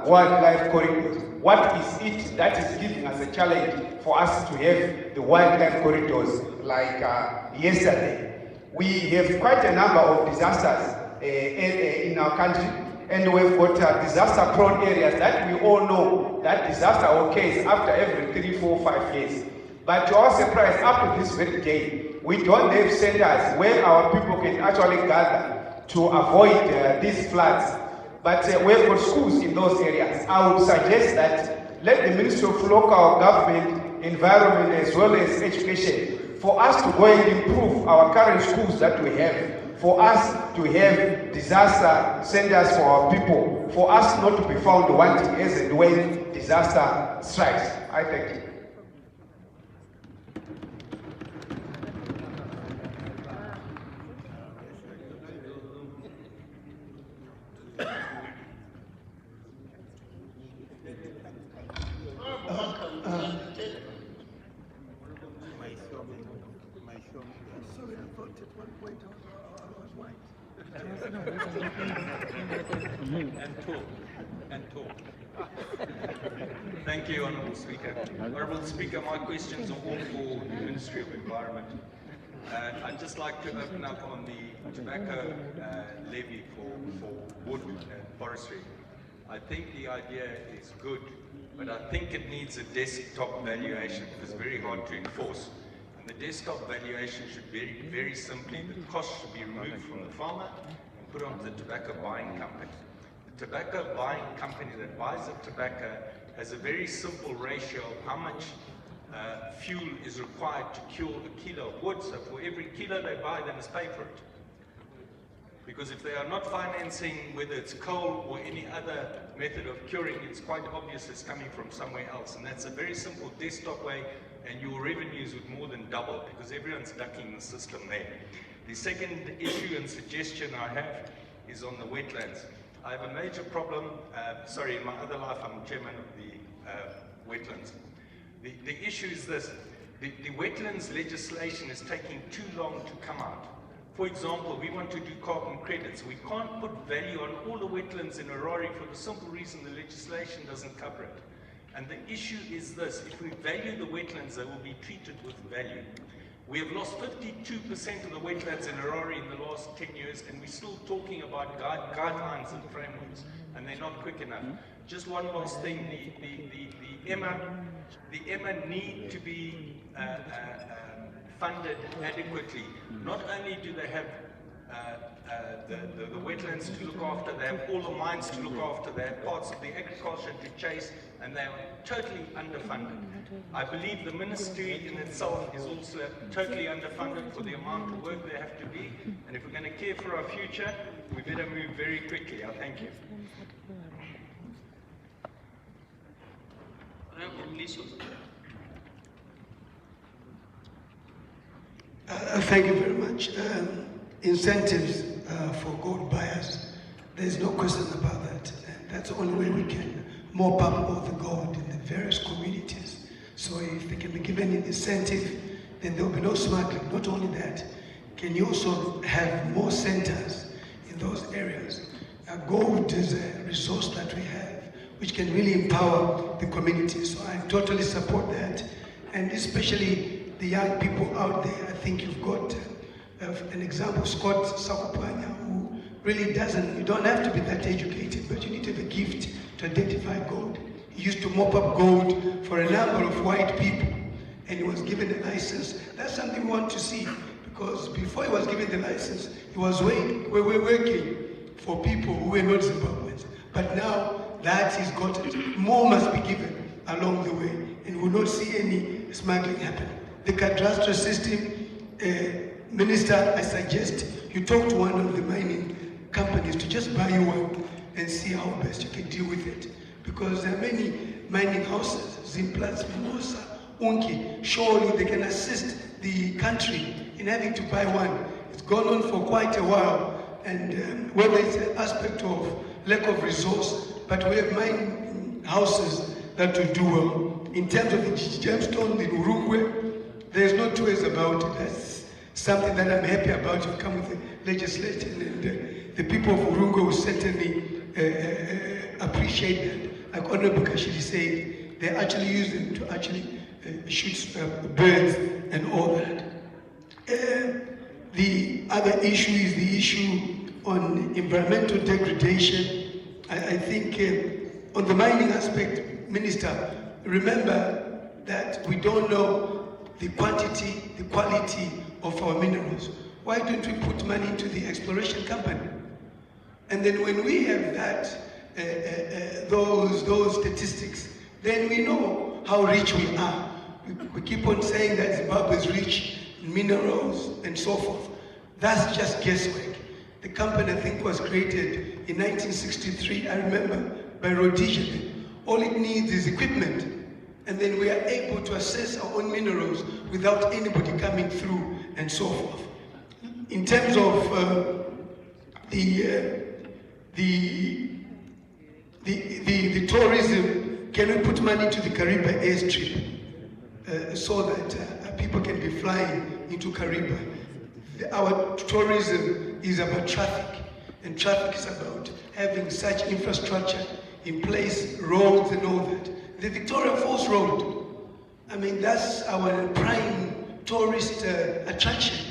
wildlife corridors. What is it that is giving us a challenge for us to have the wildlife corridors like yesterday? We have quite a number of disasters in our country, and we've got disaster-prone areas that we all know that disaster occurs after every 3, 4, 5 years. But to our surprise, up to this very day, we don't have centers where our people can actually gather to avoid these floods. But we've got schools in those areas. I would suggest that let the Ministry of Local Government, Environment, as well as Education, for us to go and improve our current schools that we have, for us to have disaster centers for our people, for us not to be found wanting as and when disaster strikes. I thank you. And talk. Thank you, Honourable Speaker. Honourable Speaker, my questions are all for the Ministry of Environment. I'd just like to open up on the tobacco levy for wood and forestry. I think the idea is good, but I think it needs a desktop valuation. It's very hard to enforce. And the desktop valuation should be very simply, the cost should be removed from the farmer and put onto the tobacco buying company. The tobacco buying company that buys the tobacco has a very simple ratio of how much fuel is required to kill a kilo of wood. So for every kilo they buy, they must pay for it. Because if they are not financing, whether it's coal or any other method of curing, it's quite obvious it's coming from somewhere else. And that's a very simple desktop way, and your revenues would more than double because everyone's ducking the system there. The second issue and suggestion I have is on the wetlands. I have a major problem, in my other life I'm chairman of the wetlands. The issue is this, the wetlands legislation is taking too long to come out. For example, we want to do carbon credits. We can't put value on all the wetlands in Harare for the simple reason the legislation doesn't cover it. And the issue is this, if we value the wetlands, they will be treated with value. We have lost 52% of the wetlands in Harare in the last 10 years, and we're still talking about guidelines and frameworks, and they're not quick enough. Just one last thing, the EMA need to be funded adequately. Not only do they have the wetlands to look after, they have all the mines to look after, they have parts of the agriculture to chase, and they are totally underfunded. I believe the ministry in itself is also totally underfunded for the amount of work they have to be, and if we're going to care for our future, we better move very quickly. I thank you. Thank you very much. Incentives for gold buyers, there's no question about that. That's the only way we can mop up all the gold in the various communities. So if they can be given an incentive, then there will be no smuggling. Not only that, can you also have more centers in those areas? Gold is a resource that we have, which can really empower the community. So I totally support that. And especially the young people out there, I think you've got an example, Scott Sakopanya, who really doesn't, you don't have to be that educated, but you need to have a gift to identify gold. He used to mop up gold for a number of white people, and he was given a license. That's something we want to see, because before he was given the license, he was working for people who were not Zimbabweans. But now that he's got it, more must be given along the way, and we will not see any smuggling happen. The cadastral system, Minister, I suggest you talk to one of the mining companies to just buy you one and see how best you can deal with it. Because there are many mining houses, Zimplats, Mimosa, Unki, surely they can assist the country in having to buy one. It's gone on for quite a while, and whether it's an aspect of lack of resource, but we have mining houses that will do well. In terms of the gemstone in Urungwe, there's no two ways about it. That's something that I'm happy about. You've come with the legislation, and the people of Urungwe will certainly appreciate that. Like Honorable Kashidi said, they actually use them to actually shoot birds and all that. The other issue is the issue on environmental degradation. I think on the mining aspect, Minister, remember that we don't know the quantity, the quality of our minerals. Why don't we put money into the exploration company? And then when we have that, those statistics, then we know how rich we are. We keep on saying that Zimbabwe is rich in minerals and so forth. That's just guesswork. The company, I think, was created in 1963, I remember, by Rhodesia. All it needs is equipment. And then we are able to assess our own minerals without anybody coming through and so forth. In terms of the tourism, can we put money to the Kariba airstrip so that people can be flying into Kariba? Our tourism is about traffic, and traffic is about having such infrastructure in place, roads and all that. The Victoria Falls Road, I mean, that's our prime tourist attraction.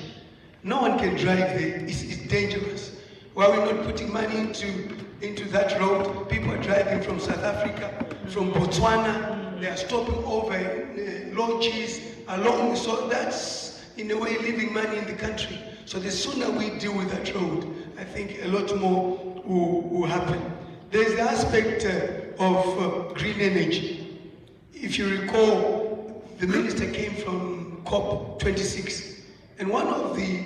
No one can drive there, it's dangerous. Why are we not putting money into that road? People are driving from South Africa, from Botswana, they are stopping over lodges along, so that's in a way leaving money in the country. So the sooner we deal with that road, I think a lot more will happen. There's the aspect of green energy. If you recall, the minister came from COP26, and one of the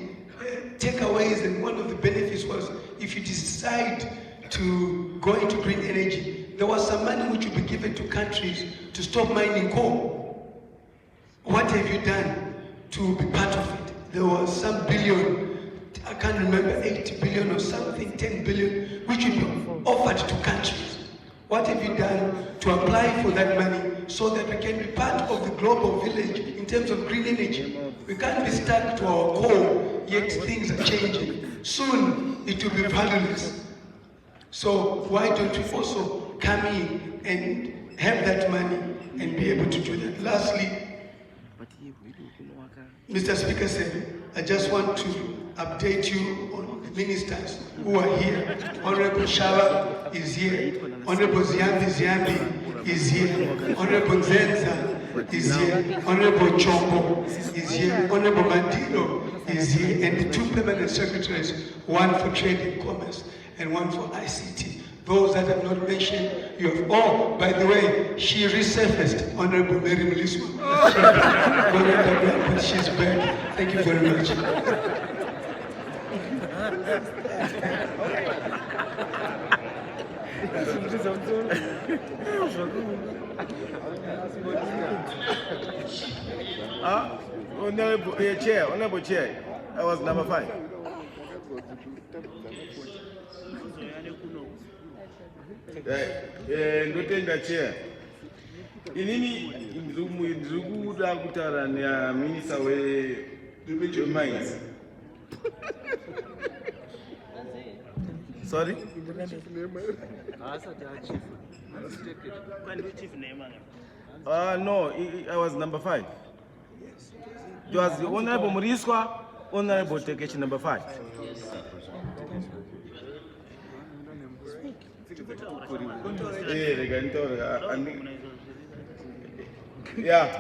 takeaways and one of the benefits was if you decide to go into green energy, there was some money which would be given to countries to stop mining coal. What have you done to be part of it? There was some billion, I can't remember, 80 billion or something, 10 billion, which would be offered to countries. What have you done to apply for that money so that we can be part of the global village in terms of green energy? We can't be stuck to our coal, yet things are changing. Soon it will be valueless. So why don't we also come in and have that money and be able to do that? Lastly, Mr. Speaker said, I just want to update you on the ministers who are here. Honorable Shaba is here. Honorable Ziambi is here. Honorable Nzenza is here. Honorable Chombo is here. Honorable Mandilo is here. And the two permanent secretaries, one for Trade and Commerce and one for ICT. Those that have not mentioned, you have. Oh, by the way, she resurfaced, Honorable Mary Melisma. But she's back. Thank you very much. Honorable Chair, I was number 5. Ndotenda Chair. Inini ndikuda kutara na minister we mines. Sorry? No, I was number 5. It was the Honorable Muriswa, Honorable Tekechi number 5. Yeah,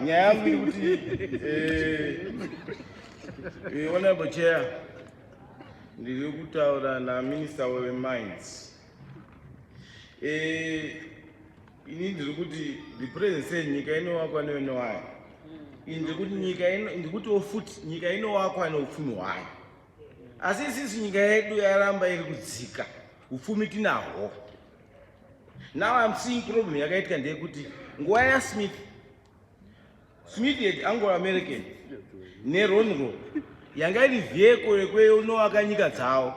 Honorable Chair, the Kutaura na Minister of Mines. You need to put the president saying you can know what I know. In the good Nika, in the good foot, Nika know what I know from why. As this is Nika, do around by Zika, who fumit now. Now I'm seeing problem. I get can take good. Where Smith is Anglo-American. Neronro. Yangari vehicle where no Akanika Tao.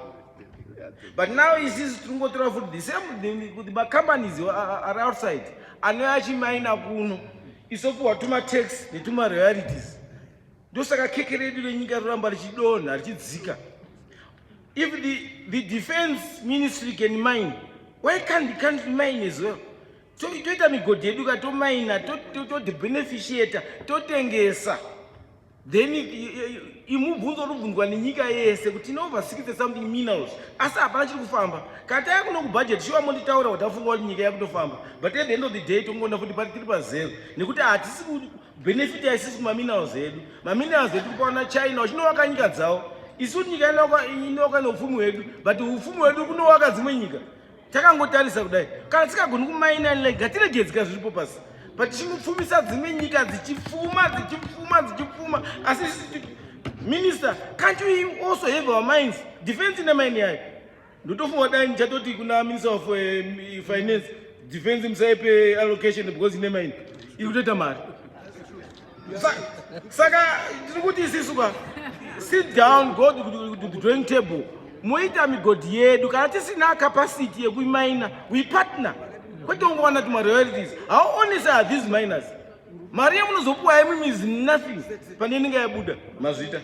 But now he sees Trungo Travel, the same the companies are outside. And now actually mine up is of what Tuma takes the Tuma realities. Those are kick ready when you get Ramba Chidon or Zika. If the defense ministry can mine, why can't the country mine as well? So you tell me go to mine, to the beneficiator, to Tengesa. Then you move when you get over 60 something minerals. As a bunch of farmer, can't have no budget, sure money tower or what you get to farm. But at the end of the day, to go to the particular sale, you could artist benefit assist my minerals. My minerals, they do on a China, no one can get out. It's only you know, but the Fumu do no other Zminica. Takango tell us of that. Can't go mine and like Gatina gets gas purpose. But she moved the Minica, the chief Fuma, assistant minister. Can't we also have our minds defending the mine? Do not for that Jatoti Kuna Minister of Finance defends himself allocation because in the mine. You did a man. Saga, what is this? Sit down, go to the drawing table. Moita mi go die, do can't see na capacity, we mine, we partner. What don't want to my realities? How honest are these miners? Mariam Zopo is nothing. Paninga Buddha, Mazita.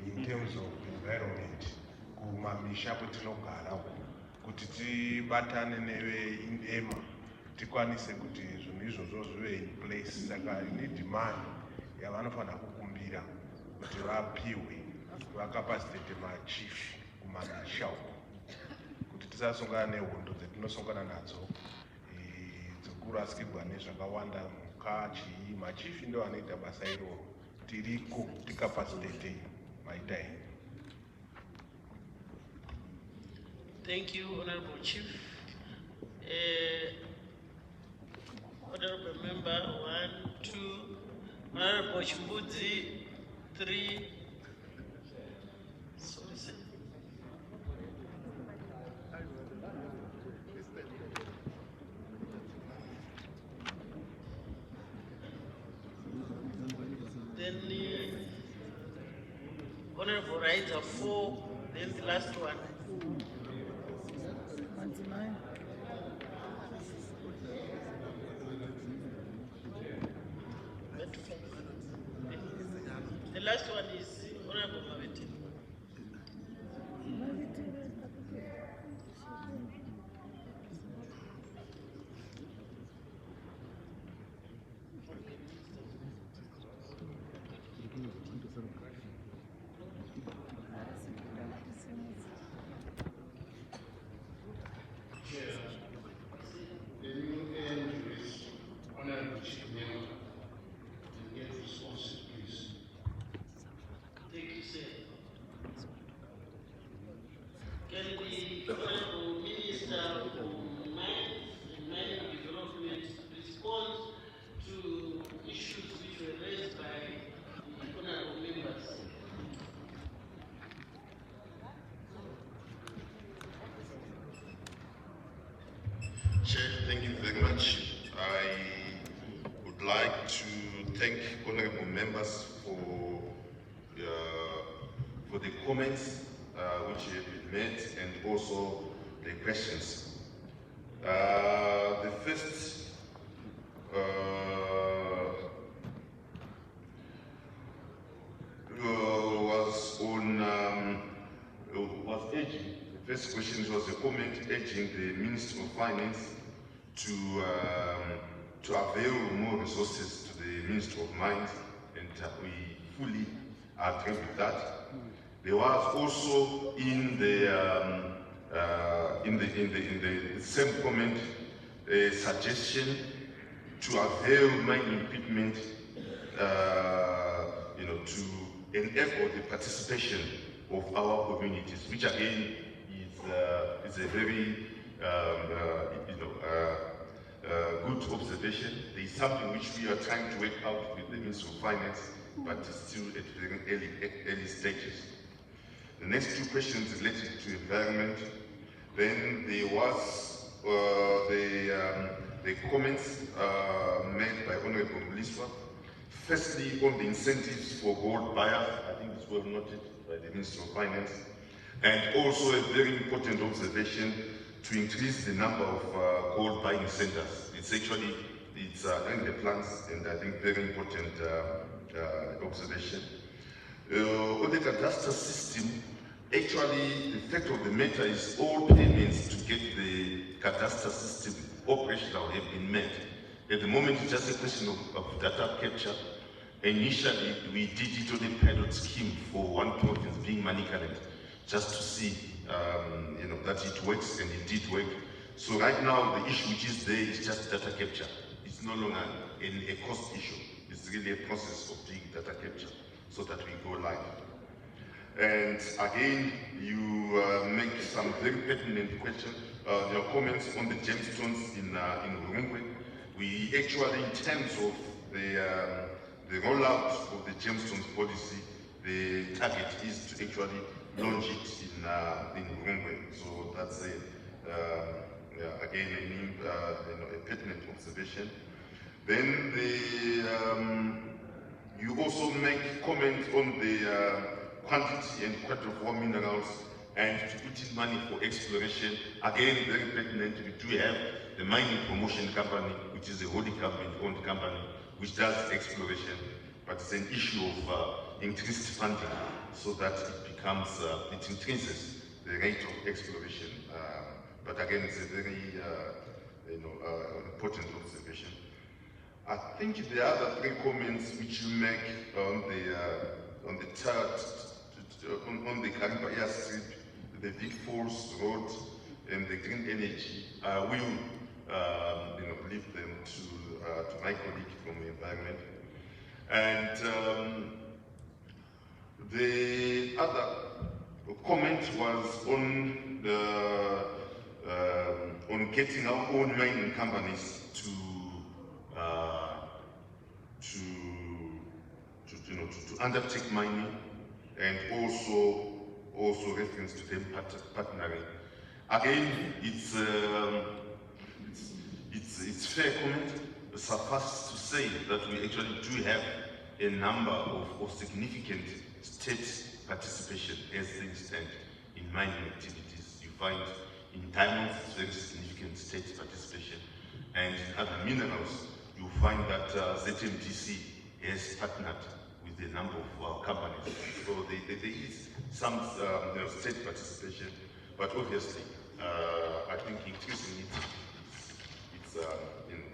In terms of environment, kumamisha kuti tinogara kuti tibatane newe in EMA tikwanise kuti zvinhu izvozvo zvive in place. Saka ine demand yavanofanira kukumbira kuti vapiwe vakapasitete machief kumamisha uko, kuti tisasongana nehondo dzatinosongana nadzo dzokurasikirwa nezvakawanda, mhuka, chii. Machief ndo anoita basa iroro, tiriko tikapasitete maita iyi. Thank you, Honorable Chief. Honorable Member 1, 2, Honorable Chimbudzi 3. Sorry, sir. Then Honorable Rider 4, then the last one. The last one is Honorable Mavete. Chair, thank you very much. I would like to thank honorable members for the comments which have been made and also the questions. The first was on was urging. The first question was a comment urging the Minister of Finance to avail more resources to the Minister of Mines, and we fully agree with that. There was also in the same comment a suggestion to avail mining equipment, to enable the participation of our communities, which again is a very good observation. There is something which we are trying to work out with the Ministry of Finance, but it's still at very early stages. The next two questions related to environment. Then there was the comments made by Honorable Muliswa. Firstly, on the incentives for gold buyers, I think this was noted by the Ministry of Finance, and also a very important observation to increase the number of gold buying centers. It's actually in the plans, and I think very important observation. On the cadastre system, actually the fact of the matter is all payments to get the cadastre system operational have been made. At the moment, it's just a question of data capture. Initially, we did it on a pilot scheme for one province being Manicaland, just to see that it works, and it did work. So right now, the issue which is there is just data capture. It's no longer a cost issue. It's really a process of doing data capture so that we go live. And again, you make some very pertinent questions, your comments on the gemstones in Urungwe. We actually, in terms of the rollout of the gemstones policy, the target is to actually launch it in Urungwe. So that's again a pertinent observation. Then you also make comment on the quantity and quality of raw minerals and to put in money for exploration. Again, very pertinent. We do have the mining promotion company, which is a wholly government-owned company, which does exploration, but it's an issue of increased funding so that it becomes, it increases the rate of exploration. But again, it's a very important observation. I think the other three comments which you make on the third, on the Kariba airstrip, the Vic Falls Road, and the green energy, I will leave them to my colleague from the environment. And the other comment was on getting our own mining companies to undertake mining, and also reference to them partnering. Again, it's fair comment. Suffice to say that we actually do have a number of significant state participation as things stand in mining activities. You find in diamonds it's very significant state participation, and in other minerals you find that ZMDC has partnered with a number of companies. So there is some state participation, but obviously I think increasingly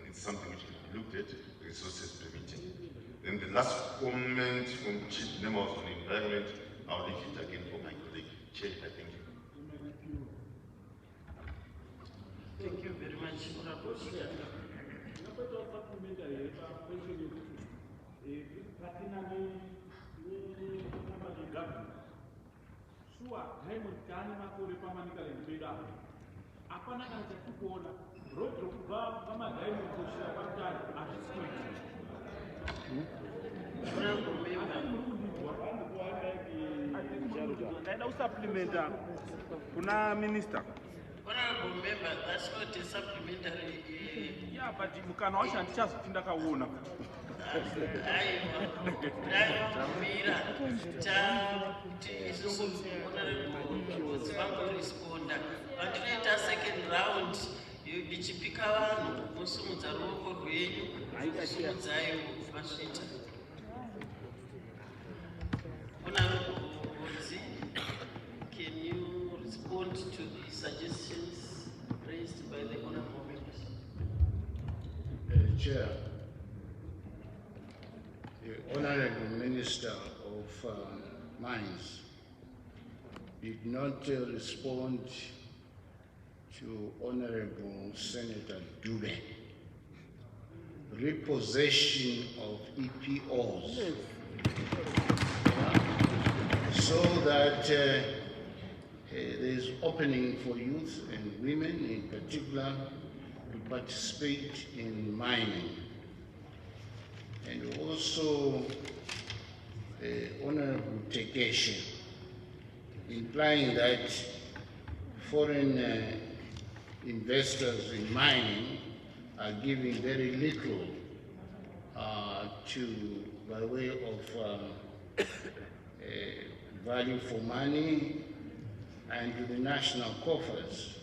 it's something which can be looked at, resources permitting. Then the last comment from Chief Nemos on the environment, I'll leave it again for my colleague. Chair, I thank you. Thank you very much, Honorable Speaker. Kuna minister. Honorable member, that's not a supplementary. Yeah, but mukana washa ndichazo tindakaona. Mira, Honorable Zimbabwe responder. But let us second round. Ndichipika vanhu musumudza ruoko rwenyu sumudzai masvita. Honorable Rodzi, can you respond to the suggestions raised by the honorable members? Chair, the Honorable Minister of Mines did not respond to Honorable Senator Dube. Repossession of EPOs, so that there is opening for youth and women in particular to participate in mining. And also Honorable Purification, implying that foreign investors in mining are giving very little by way of value for money and to the national coffers.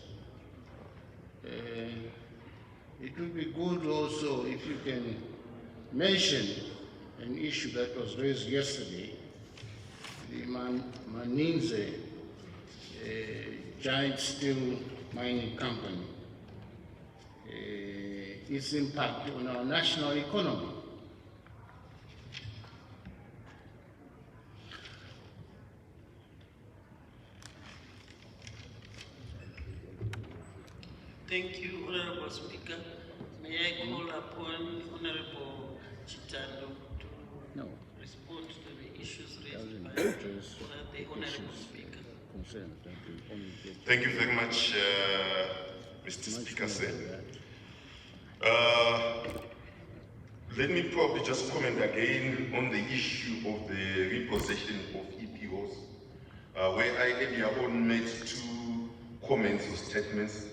It would be good also if you can mention an issue that was raised yesterday, the Maninze giant steel mining company, its impact on our national economy. Thank you, Honorable Speaker. May I call upon Honorable Chitando to respond to the issues raised by the Honorable Speaker. Thank you very much, Mr. Speaker. Let me probably just comment again on the issue of the repossession of EPOs, where I earlier on made two comments or statements.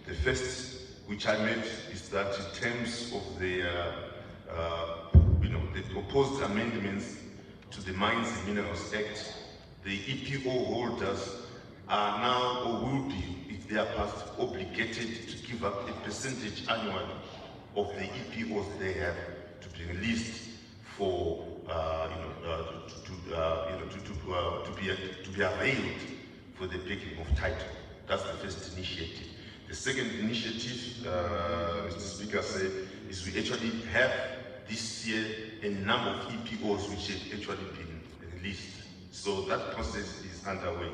The first, which I made, is that in terms of the proposed amendments to the Mines and Minerals Act, the EPO holders are now or will be, if they are passed, obligated to give up a percentage annually of the EPOs they have to be released for to be availed for the taking of title. That's the first initiative. The second initiative, Mr. Speaker, is we actually have this year a number of EPOs which have actually been released. So that process is underway.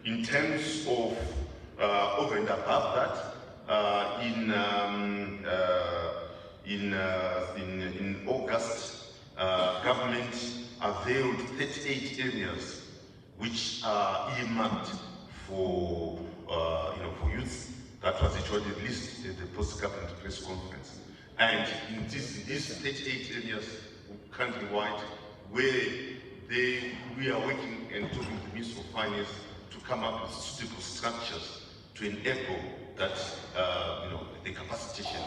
In terms of over and above that, in August, government availed 38 areas which are earmarked for for youth. That was actually released at the post-government press conference. And in these 38 areas countrywide, where we are working and talking to the Minister of Finance to come up with suitable structures to enable that the capacitation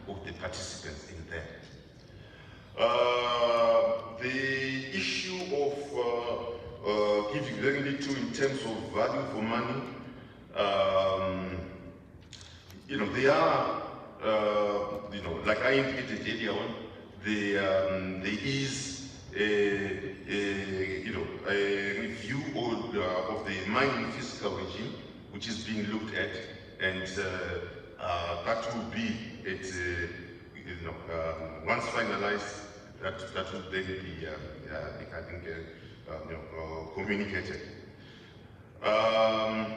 of the participants in there. The issue of giving very little in terms of value for money, they are, like I indicated earlier on, there is a review of the mining fiscal regime, which is being looked at, and that will be once finalized, that will then be, I think, communicated.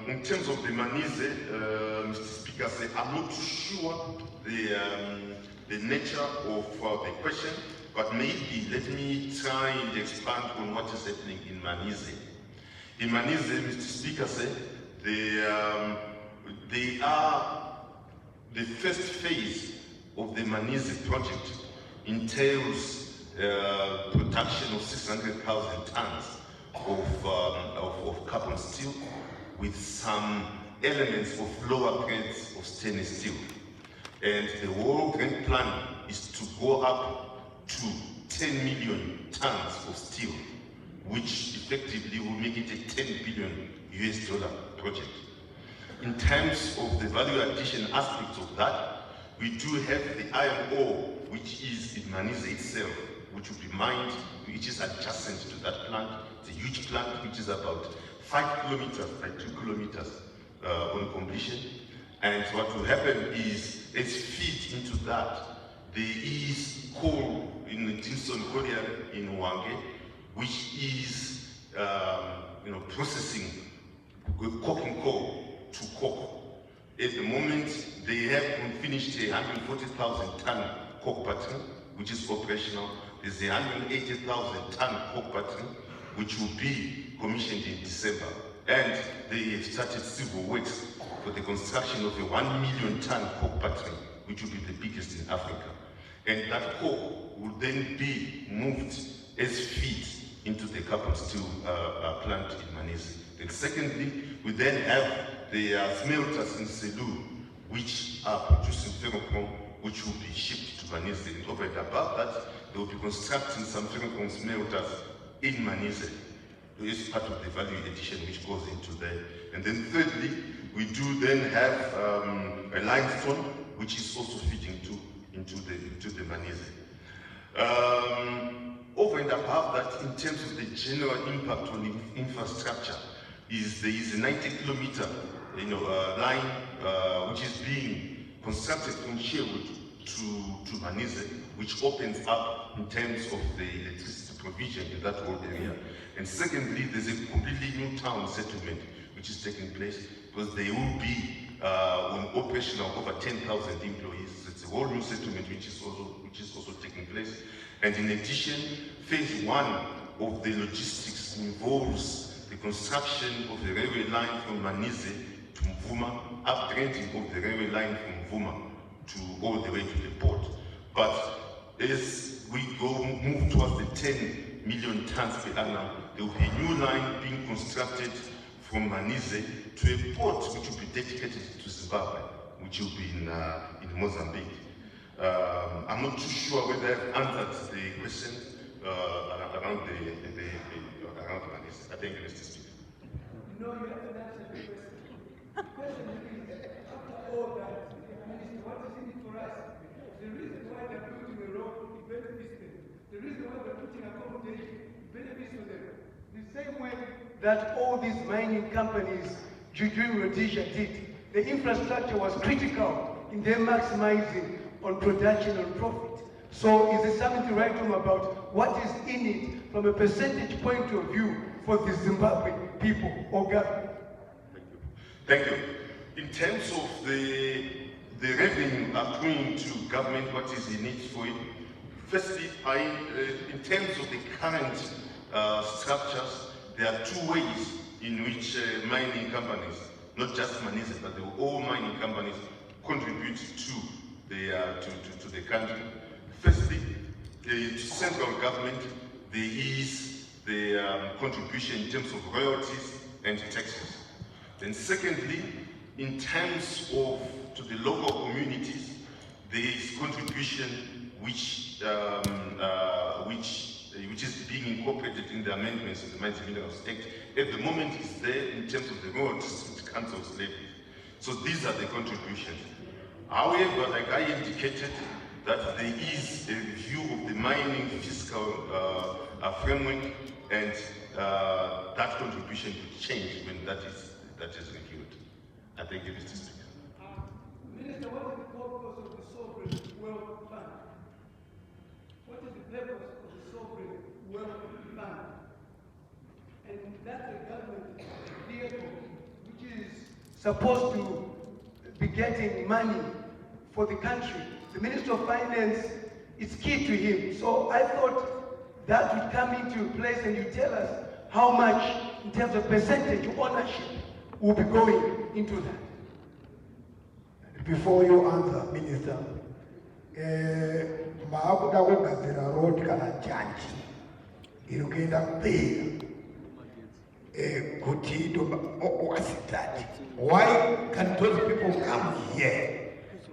In terms of the Manize, Mr. Speaker, I'm not too sure the nature of the question, but maybe let me try and expand on what is happening in Manize. In Manize, Mr. Speaker, they are the first phase of the Manize project entails production of 600,000 tons of carbon steel with some elements of lower grades of stainless steel. And the whole grand plan is to go up to 10 million tons of steel, which effectively will make it a $10 billion US project. In terms of the value addition aspects of that, we do have the iron ore, which is in Manize itself, which will be mined, which is adjacent to that plant. It's a huge plant, which is about 5 kilometers by 2 kilometers on completion. And what will happen is, as feed into that, there is coal in the Tinson Colliery in Wange, which is processing coking coal to coke. At the moment, they have finished a 140,000 ton coke pattern, which is operational. There's a 180,000 ton coke pattern, which will be commissioned in December. And they have started civil works for the construction of a 1 million ton coke pattern, which will be the biggest in Africa. And that coke will then be moved as feed into the carbon steel plant in Manize. And secondly, we then have the smelters in Selu, which are producing ferrochrome, which will be shipped to Manize. And over and above that, they will be constructing some ferrochrome smelters in Manize. It's part of the value addition which goes into there. And then thirdly, we do then have a limestone, which is also feeding into the Manize. Over and above that, in terms of the general impact on infrastructure, there is a 90-kilometer line which is being constructed from Sherwood to Manize, which opens up in terms of the electricity provision in that whole area. And secondly, there's a completely new town settlement which is taking place, because there will be an operation of over 10,000 employees. It's a whole new settlement which is also taking place. And in addition, phase 1 of the logistics involves the construction of the railway line from Manize to Mvuma, upgrading of the railway line from Mvuma to all the way to the port. But as we move towards the 10 million tons per annum, there will be a new line being constructed from Manize to a port which will be dedicated to Zimbabwe, which will be in Mozambique. I'm not too sure whether I've answered the question around Manize. I think Mr. Speaker. No, you haven't answered the question. The question is, after all that, Minister, what is in it for us? The reason why they're building a road, it benefits them. The reason why they're putting accommodation, it benefits them. The same way that all these mining companies, during Rhodesia did, the infrastructure was critical in them maximizing on production and profit. So is there something to write home about what is in it from a percentage point of view for the Zimbabwe people or government? Thank you. In terms of the revenue accruing to government, what is in it for it? Firstly, in terms of the current structures, there are two ways in which mining companies, not just Manise, but all mining companies contribute to the country. Firstly, the central government, there is the contribution in terms of royalties and taxes. Then secondly, in terms of to the local communities, there is contribution which is being incorporated in the amendments of the Mines and Minerals Act. At the moment, it's there in terms of the royalties which councils levy. So these are the contributions. However, like I indicated, that there is a review of the mining fiscal framework, and that contribution could change when that is reviewed. I thank you, Mr. Speaker. Minister, what is the purpose of the Sovereign Wealth Fund? What is the purpose of the Sovereign Wealth Fund? And that's a government vehicle which is supposed to be getting money for the country. The Minister of Finance is key to him. So I thought that would come into place and you tell us how much in terms of percentage ownership will be going into that. Before you answer, Minister, maakuda kugadzira road kana janji iri kuenda kubeira kuti wasitati. Why can those people come here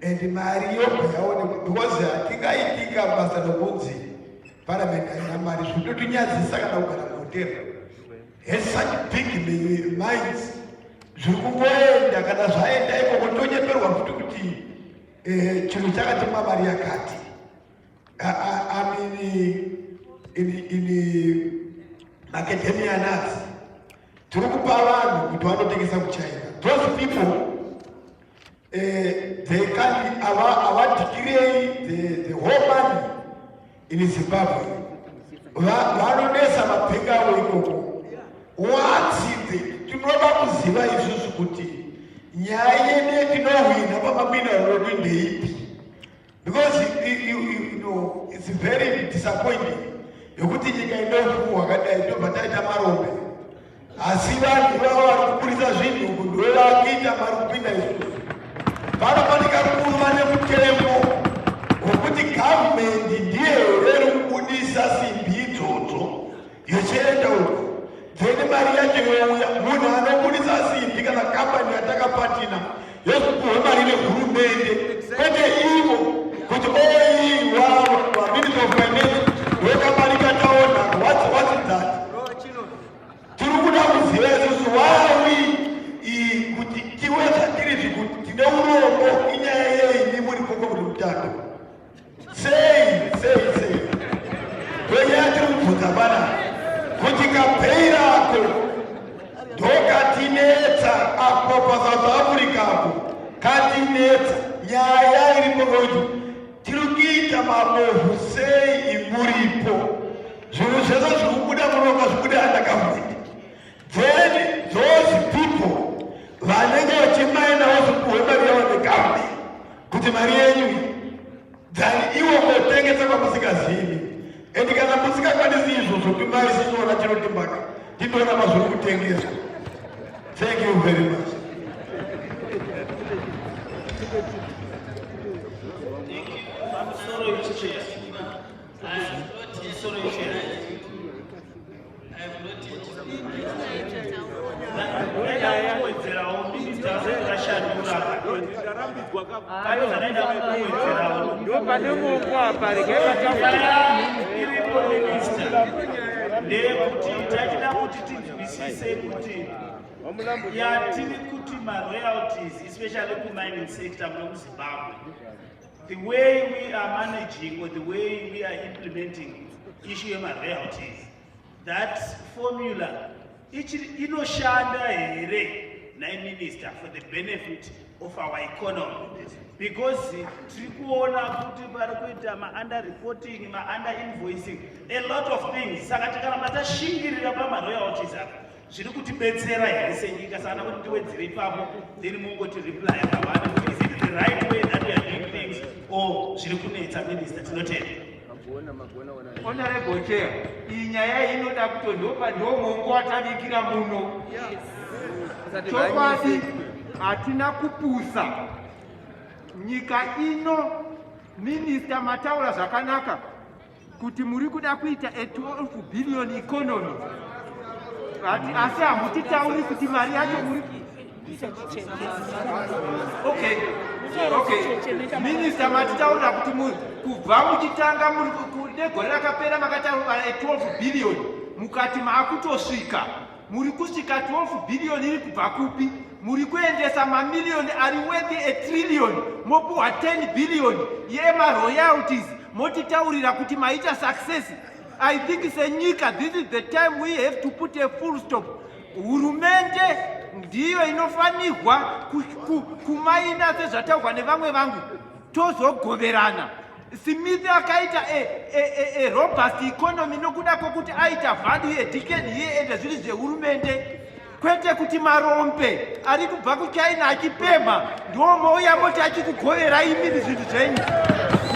and mari yobva because tikaitika basa rokunzi parliament haina mari zvinotinyadzisa kana kugara muhotera. Has such big mines zviri kungoenda kana zvaenda ikoko tonyeperwa futi kuti chinhu chakatimwa mari yakati. In academia nuts tiri kupa vanhu kuti vanotengesa kuchina. Those people they can't decree the whole money in Zimbabwe. Vanonesa mabhengi avo ikoko. What's tinoda kuziva isusu kuti nyaya yedu yetinohwina pamamineral road ndeipi, because you know it's very disappointing yokuti nyika inofuwa kadai ndobva taita marombe, asi vanhu vavo vari kuburisa zvinhu ndovakuita mari kupinda isusu. Vanofanika kuva nemutemo wokuti gavhumendi ndiyo iri kubudisa simbi idzodzo yochienda uko. Then mari yacho youya, munhu anobudisa simbi kana kambani yatakapatina yokupuhwe mari nehurumende, kwete ivo kuti oiwa Minister of Finance wekambani kataona. What's that? Tiri kuda kuziva isusu wawi kuti tiweza tiri kuti tine urombo inyaya yei muri koko kuti mutando. Sei kwenyaya tiri kubvunza panapa kuti kabeira ako ndokatinetsa apo paSouth Africa apo katinetsa nyaya iripo kuti tiri kuita mabovu sei muripo. Zvinhu zvese zviri kubuda munoka zvibuda under government. Then those people vanenge vachimainawo zvipuhwe mari yavo negovernment kuti mari yenyu dzani iwo kotengesa kwamusingazivi. And kana musikakwanisi izvozvo timai sinoona chinotimbaka tinoona mazviri kutengeswa. Thank you very much. ndeyekuti tachida kuti tinzwisise kuti yatiri kuti ma-royalties, especially ku-mining sector muno muZimbabwe, the way we are managing or the way we are implementing issue yema-royalties, that formula inoshanda here Minister, for the benefit of our economy. Because trikuona kuti parikuita ma-under reporting, ma-under invoicing, a lot of things. Saka tikaramba tashingirira pama-royalties apa, zviri kutibetsera here senyika sana kuti tiwedzere ipapo, then mungoti reply akawanda kuti is it the right way that we are doing things, or zviri kunetsa Minister, tinotenda. Honorable Chair, iyi nyaya inoda kutondopa ndomongo watabikira muno. Chokwadi hatina kupusa. Nyika ino, Minister mataura zvakanaka kuti muri kuda kuita a 12 billion economy. Asi hamutitauri kuti mari yacho muri Okay. Minister matitaura kuti kubva muchitanga muri negore rakapera makataura 12 billion mukati maakutosvika. Muri kusvika 12 billion iri kubva kupi? Muri kuendesa mamiliyoni ari worth a trillion, mopuwa 10 billion yema royalties, motitaurira kuti maita success. I think senyika, this is the time we have to put a full stop. Hurumende ndiyo inofanirwa kumaina sezvataurwa nevamwe vangu tozogoverana. Smith akaita a robust economy nokuda kwokuti aita value addition here ende zviri zvehurumende. Kwete kuti marombe ari kubva kuchina achipema ndomouya moti achikugovera imiri zvinhu zvenyu.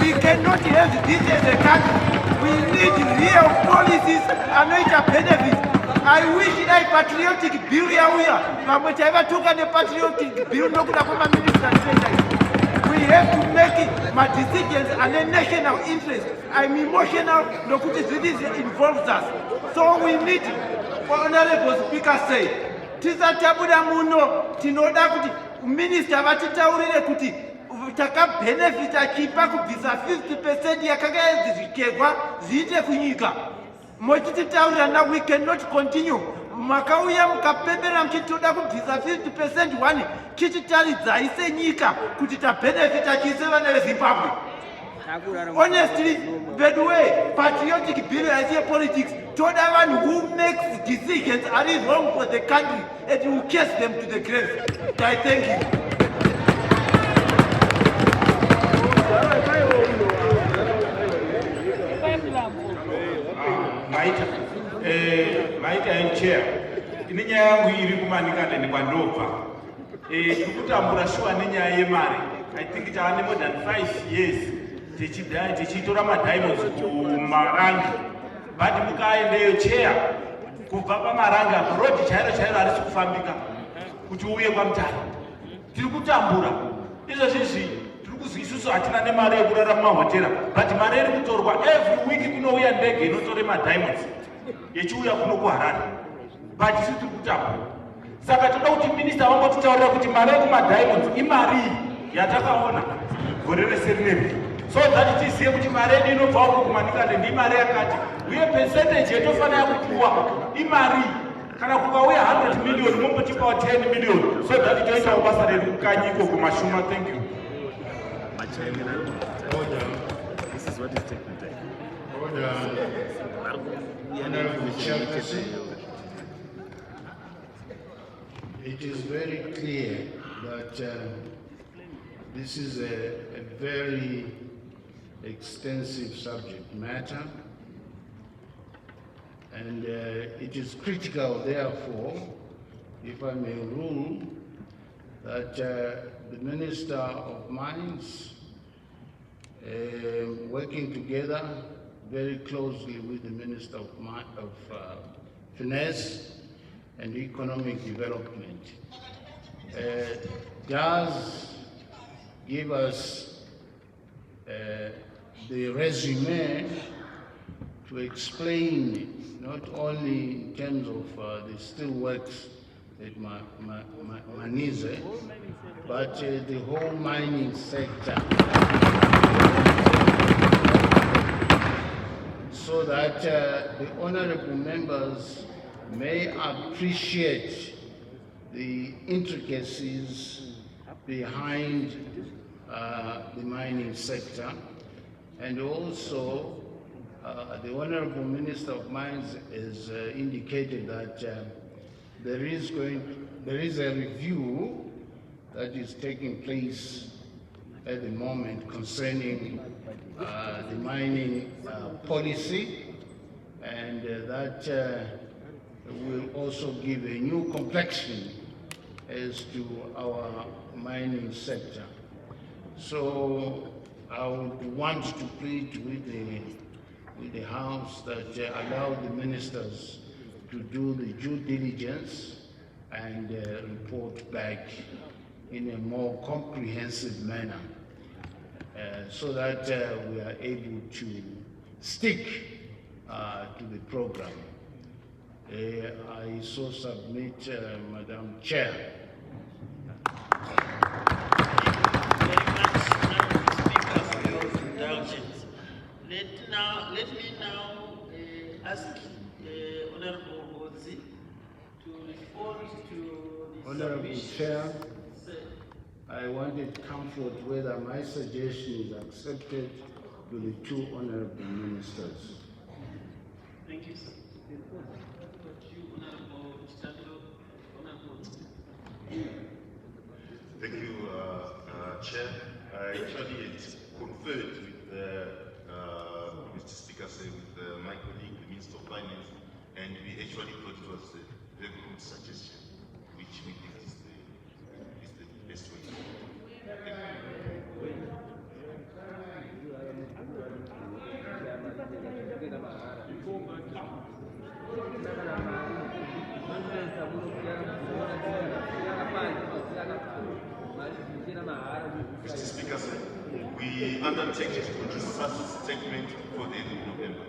We cannot have this as a country. We need real policies anoita benefit. I wish a patriotic bill yauya vamwe taivatoka nepatriotic bill nokuda kwemaminister treasury. We have to make my decisions and a national interest. I'm emotional nokuti this involves us. So we need, Honorable Speaker say, tisatabuda muno tinoda kuti minister vatitaurire kuti takabenefita chipa kubvisa 50% yakanga yazvikegwa zviite kunyika. Mochititaurira na we cannot continue. Makauya mukapembera mchitoda kubvisa 50% wani chichitaridzai senyika kuti tabenefita chise vana veZimbabwe. Honestly, by the way, patriotic bill idea politics, toda one who makes decisions are wrong for the country and will chase them to the grave. I thank you. Maita and chair, inyaya yangu iri kumanikana nekwandobva. Tikutambura shuwa nenyaya yemari. I think it has more than 5 years. Tichitora madiamonds kumarangi. But mukaendeyo chair, kubva pamaranga, road chairo harisi kufambika. Kuti uye kwaMutare. Tiri kutambura. Izvozvi isusu hatina nemari yekurara mumahotera. But mari iri kutorwa every week kunouya ndege inotore madiamonds. Yechiuya kuno kuHarare. But isusu tiri kutambura. Saka toda kuti minister vambotitaurira kuti mari yekumadiamonds imari yatakaona gore rese rineri. So that tizive kuti mari yedu inobva uko kumanikane ndimari yakati. Uye percentage yetofanira kupuwa imari. Kana kukauya 100 million mombotipawo 10 million. So that toitawo basa redu kukanyi iko kumashuma. Thank you. This is what is taking time. It is very clear that this is a very extensive subject matter, and it is critical, therefore, if I may rule, that the Minister of Mines, working together very closely with the Minister of Finance and Economic Development, does give us the resume to explain not only in terms of the steel works at Manize, but the whole mining sector, so that the honorable members may appreciate the intricacies behind the mining sector, and also the Honorable Minister of Mines has indicated that there is a review that is taking place at the moment concerning the mining policy, and that will also give a new complexion as to our mining sector. So I would want to plead with the House that allow the ministers to do the due diligence and report back in a more comprehensive manner so that we are able to stick to the program. I so submit, Madam Chair. Let me now ask Honorable Godzi to respond to the Honorable submission. Chair, I wanted comfort whether my suggestion is accepted to the two honorable ministers. Thank you, sir. Thank you, Chair. I actually had conferred with Mr. Speaker, with my colleague, the Minister of Finance, and we actually thought it was a very good suggestion, which we think is the best way to go. Thank you. Mr. Speaker, we undertake to produce such a statement before the end of November.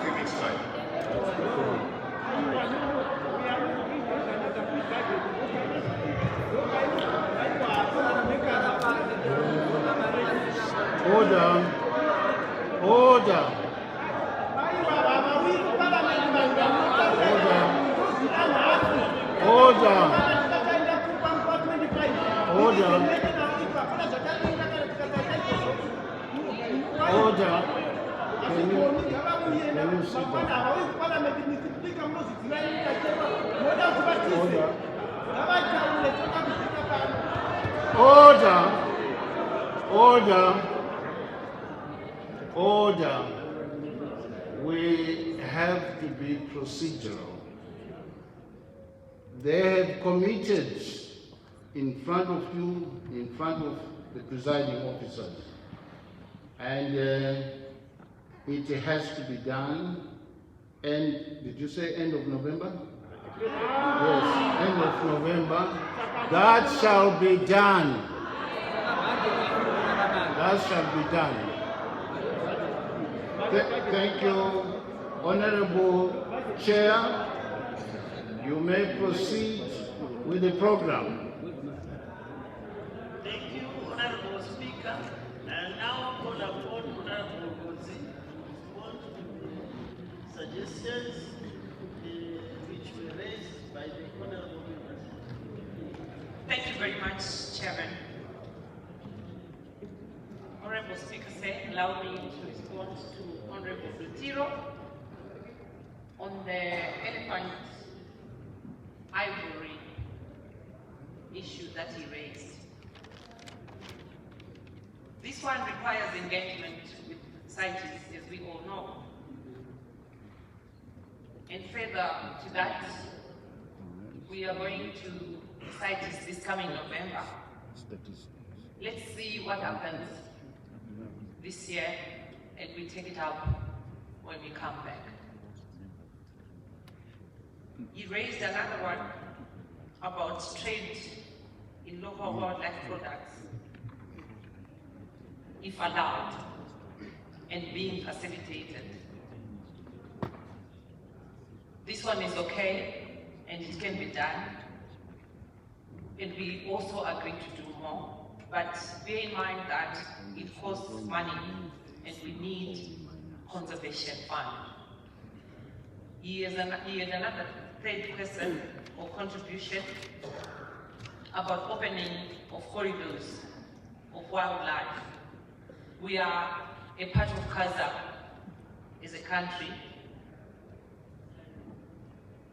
3 weeks' time. Order. Order. Order. Order. Can you sit down? Order. Order. We have to be procedural. They have committed in front of you, in front of the presiding officers, and it has to be done. And did you say end of November? Yes, end of November. That shall be done. That shall be done. Thank you, Honorable Chair. You may proceed with the program. Thank you, Honorable Speaker. And now call upon Honorable Godzi to respond to suggestions which were raised by the Honorable members. Thank you very much, Chairman. Honorable Speaker, allow me to respond to Honorable Bitiro on the elephant ivory issue that he raised. This one requires engagement with scientists, as we all know. And further to that, we are going to scientists this coming November. Let's see what happens this year, and we take it up when we come back. He raised another one about trade in local wildlife products, if allowed, and being facilitated. This one is okay, and it can be done, and we also agree to do more. But bear in mind that it costs money, and we need conservation fund. He had another third question or contribution about opening of corridors of wildlife. We are a part of CASA as a country,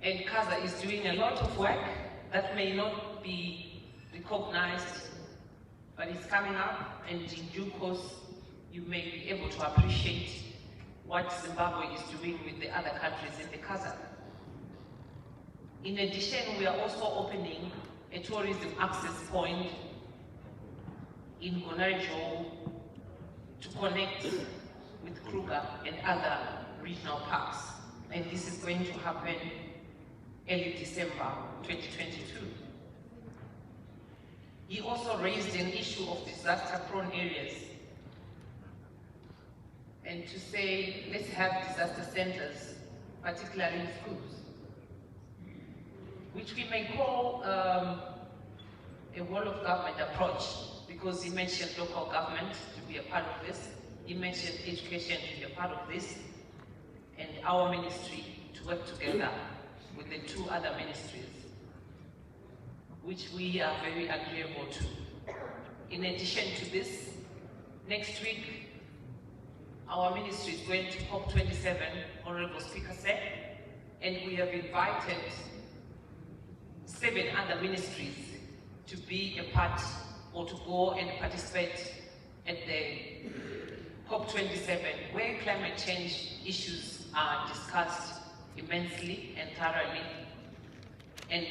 And CASA is doing a lot of work that may not be recognized, but it's coming up, and in due course, you may be able to appreciate what Zimbabwe is doing with the other countries in the CASA. In addition, we are also opening a tourism access point in Gonarijo to connect with Kruger and other regional parks. And this is going to happen early December 2022. He also raised an issue of disaster-prone areas, and to say, let's have disaster centers, particularly in schools, which we may call a whole-of-government approach, because he mentioned local government to be a part of this, he mentioned education to be a part of this, and our ministry to work together with the two other ministries, which we are very agreeable to. In addition to this, next week, our ministry is going to COP27, Honorable Speaker said, and we have invited 7 other ministries to be a part or to go and participate at the COP27, where climate change issues are discussed immensely and thoroughly. And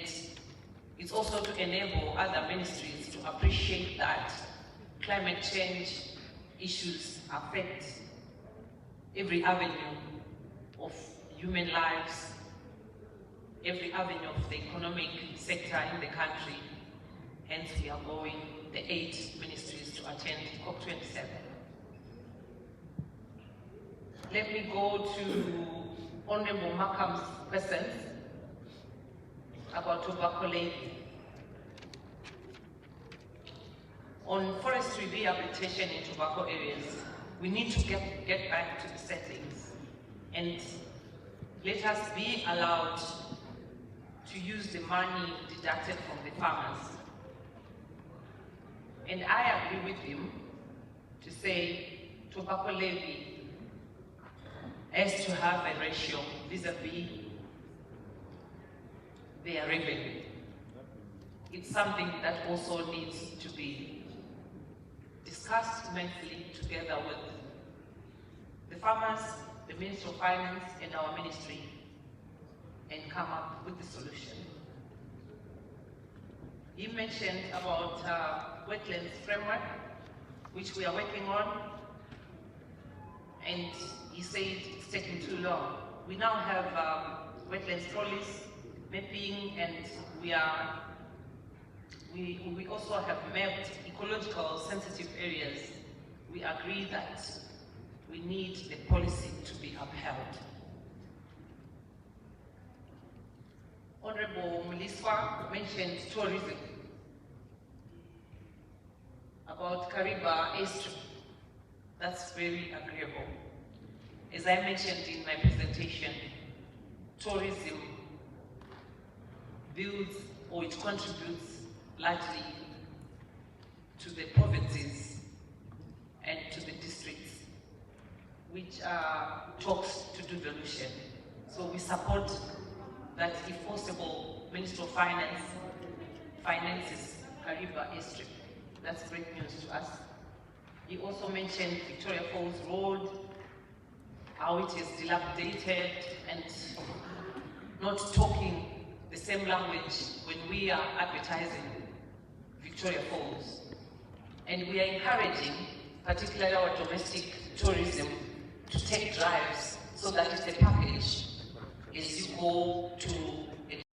it's also to enable other ministries to appreciate that climate change issues affect every avenue of human lives, every avenue of the economic sector in the country. Hence, we are going, the 8 ministries, to attend COP27. Let me go to Honorable Markham's questions about tobacco levy. On forestry rehabilitation in tobacco areas, we need to get back to the settings, and let us be allowed to use the money deducted from the farmers. And I agree with him to say tobacco levy has to have a ratio vis-a-vis their revenue. It's something that also needs to be discussed immensely together with the farmers, the Ministry of Finance, and our ministry, and come up with the solution. He mentioned about wetlands framework, which we are working on, and he said it's taking too long. We now have wetlands policy mapping, and we also have mapped ecological sensitive areas. We agree that we need the policy to be upheld. Honorable Muliswa mentioned tourism, about Kariba Airstrip. That's very agreeable. As I mentioned in my presentation, tourism builds, or it contributes largely to the provinces and to the districts, which are talks to devolution. So we support that, if possible, Minister of Finance finances Kariba Airstrip. That's great news to us. He also mentioned Victoria Falls Road, how it is dilapidated and not talking the same language when we are advertising Victoria Falls. And we are encouraging, particularly our domestic tourism, to take drives so that it's a package as you go to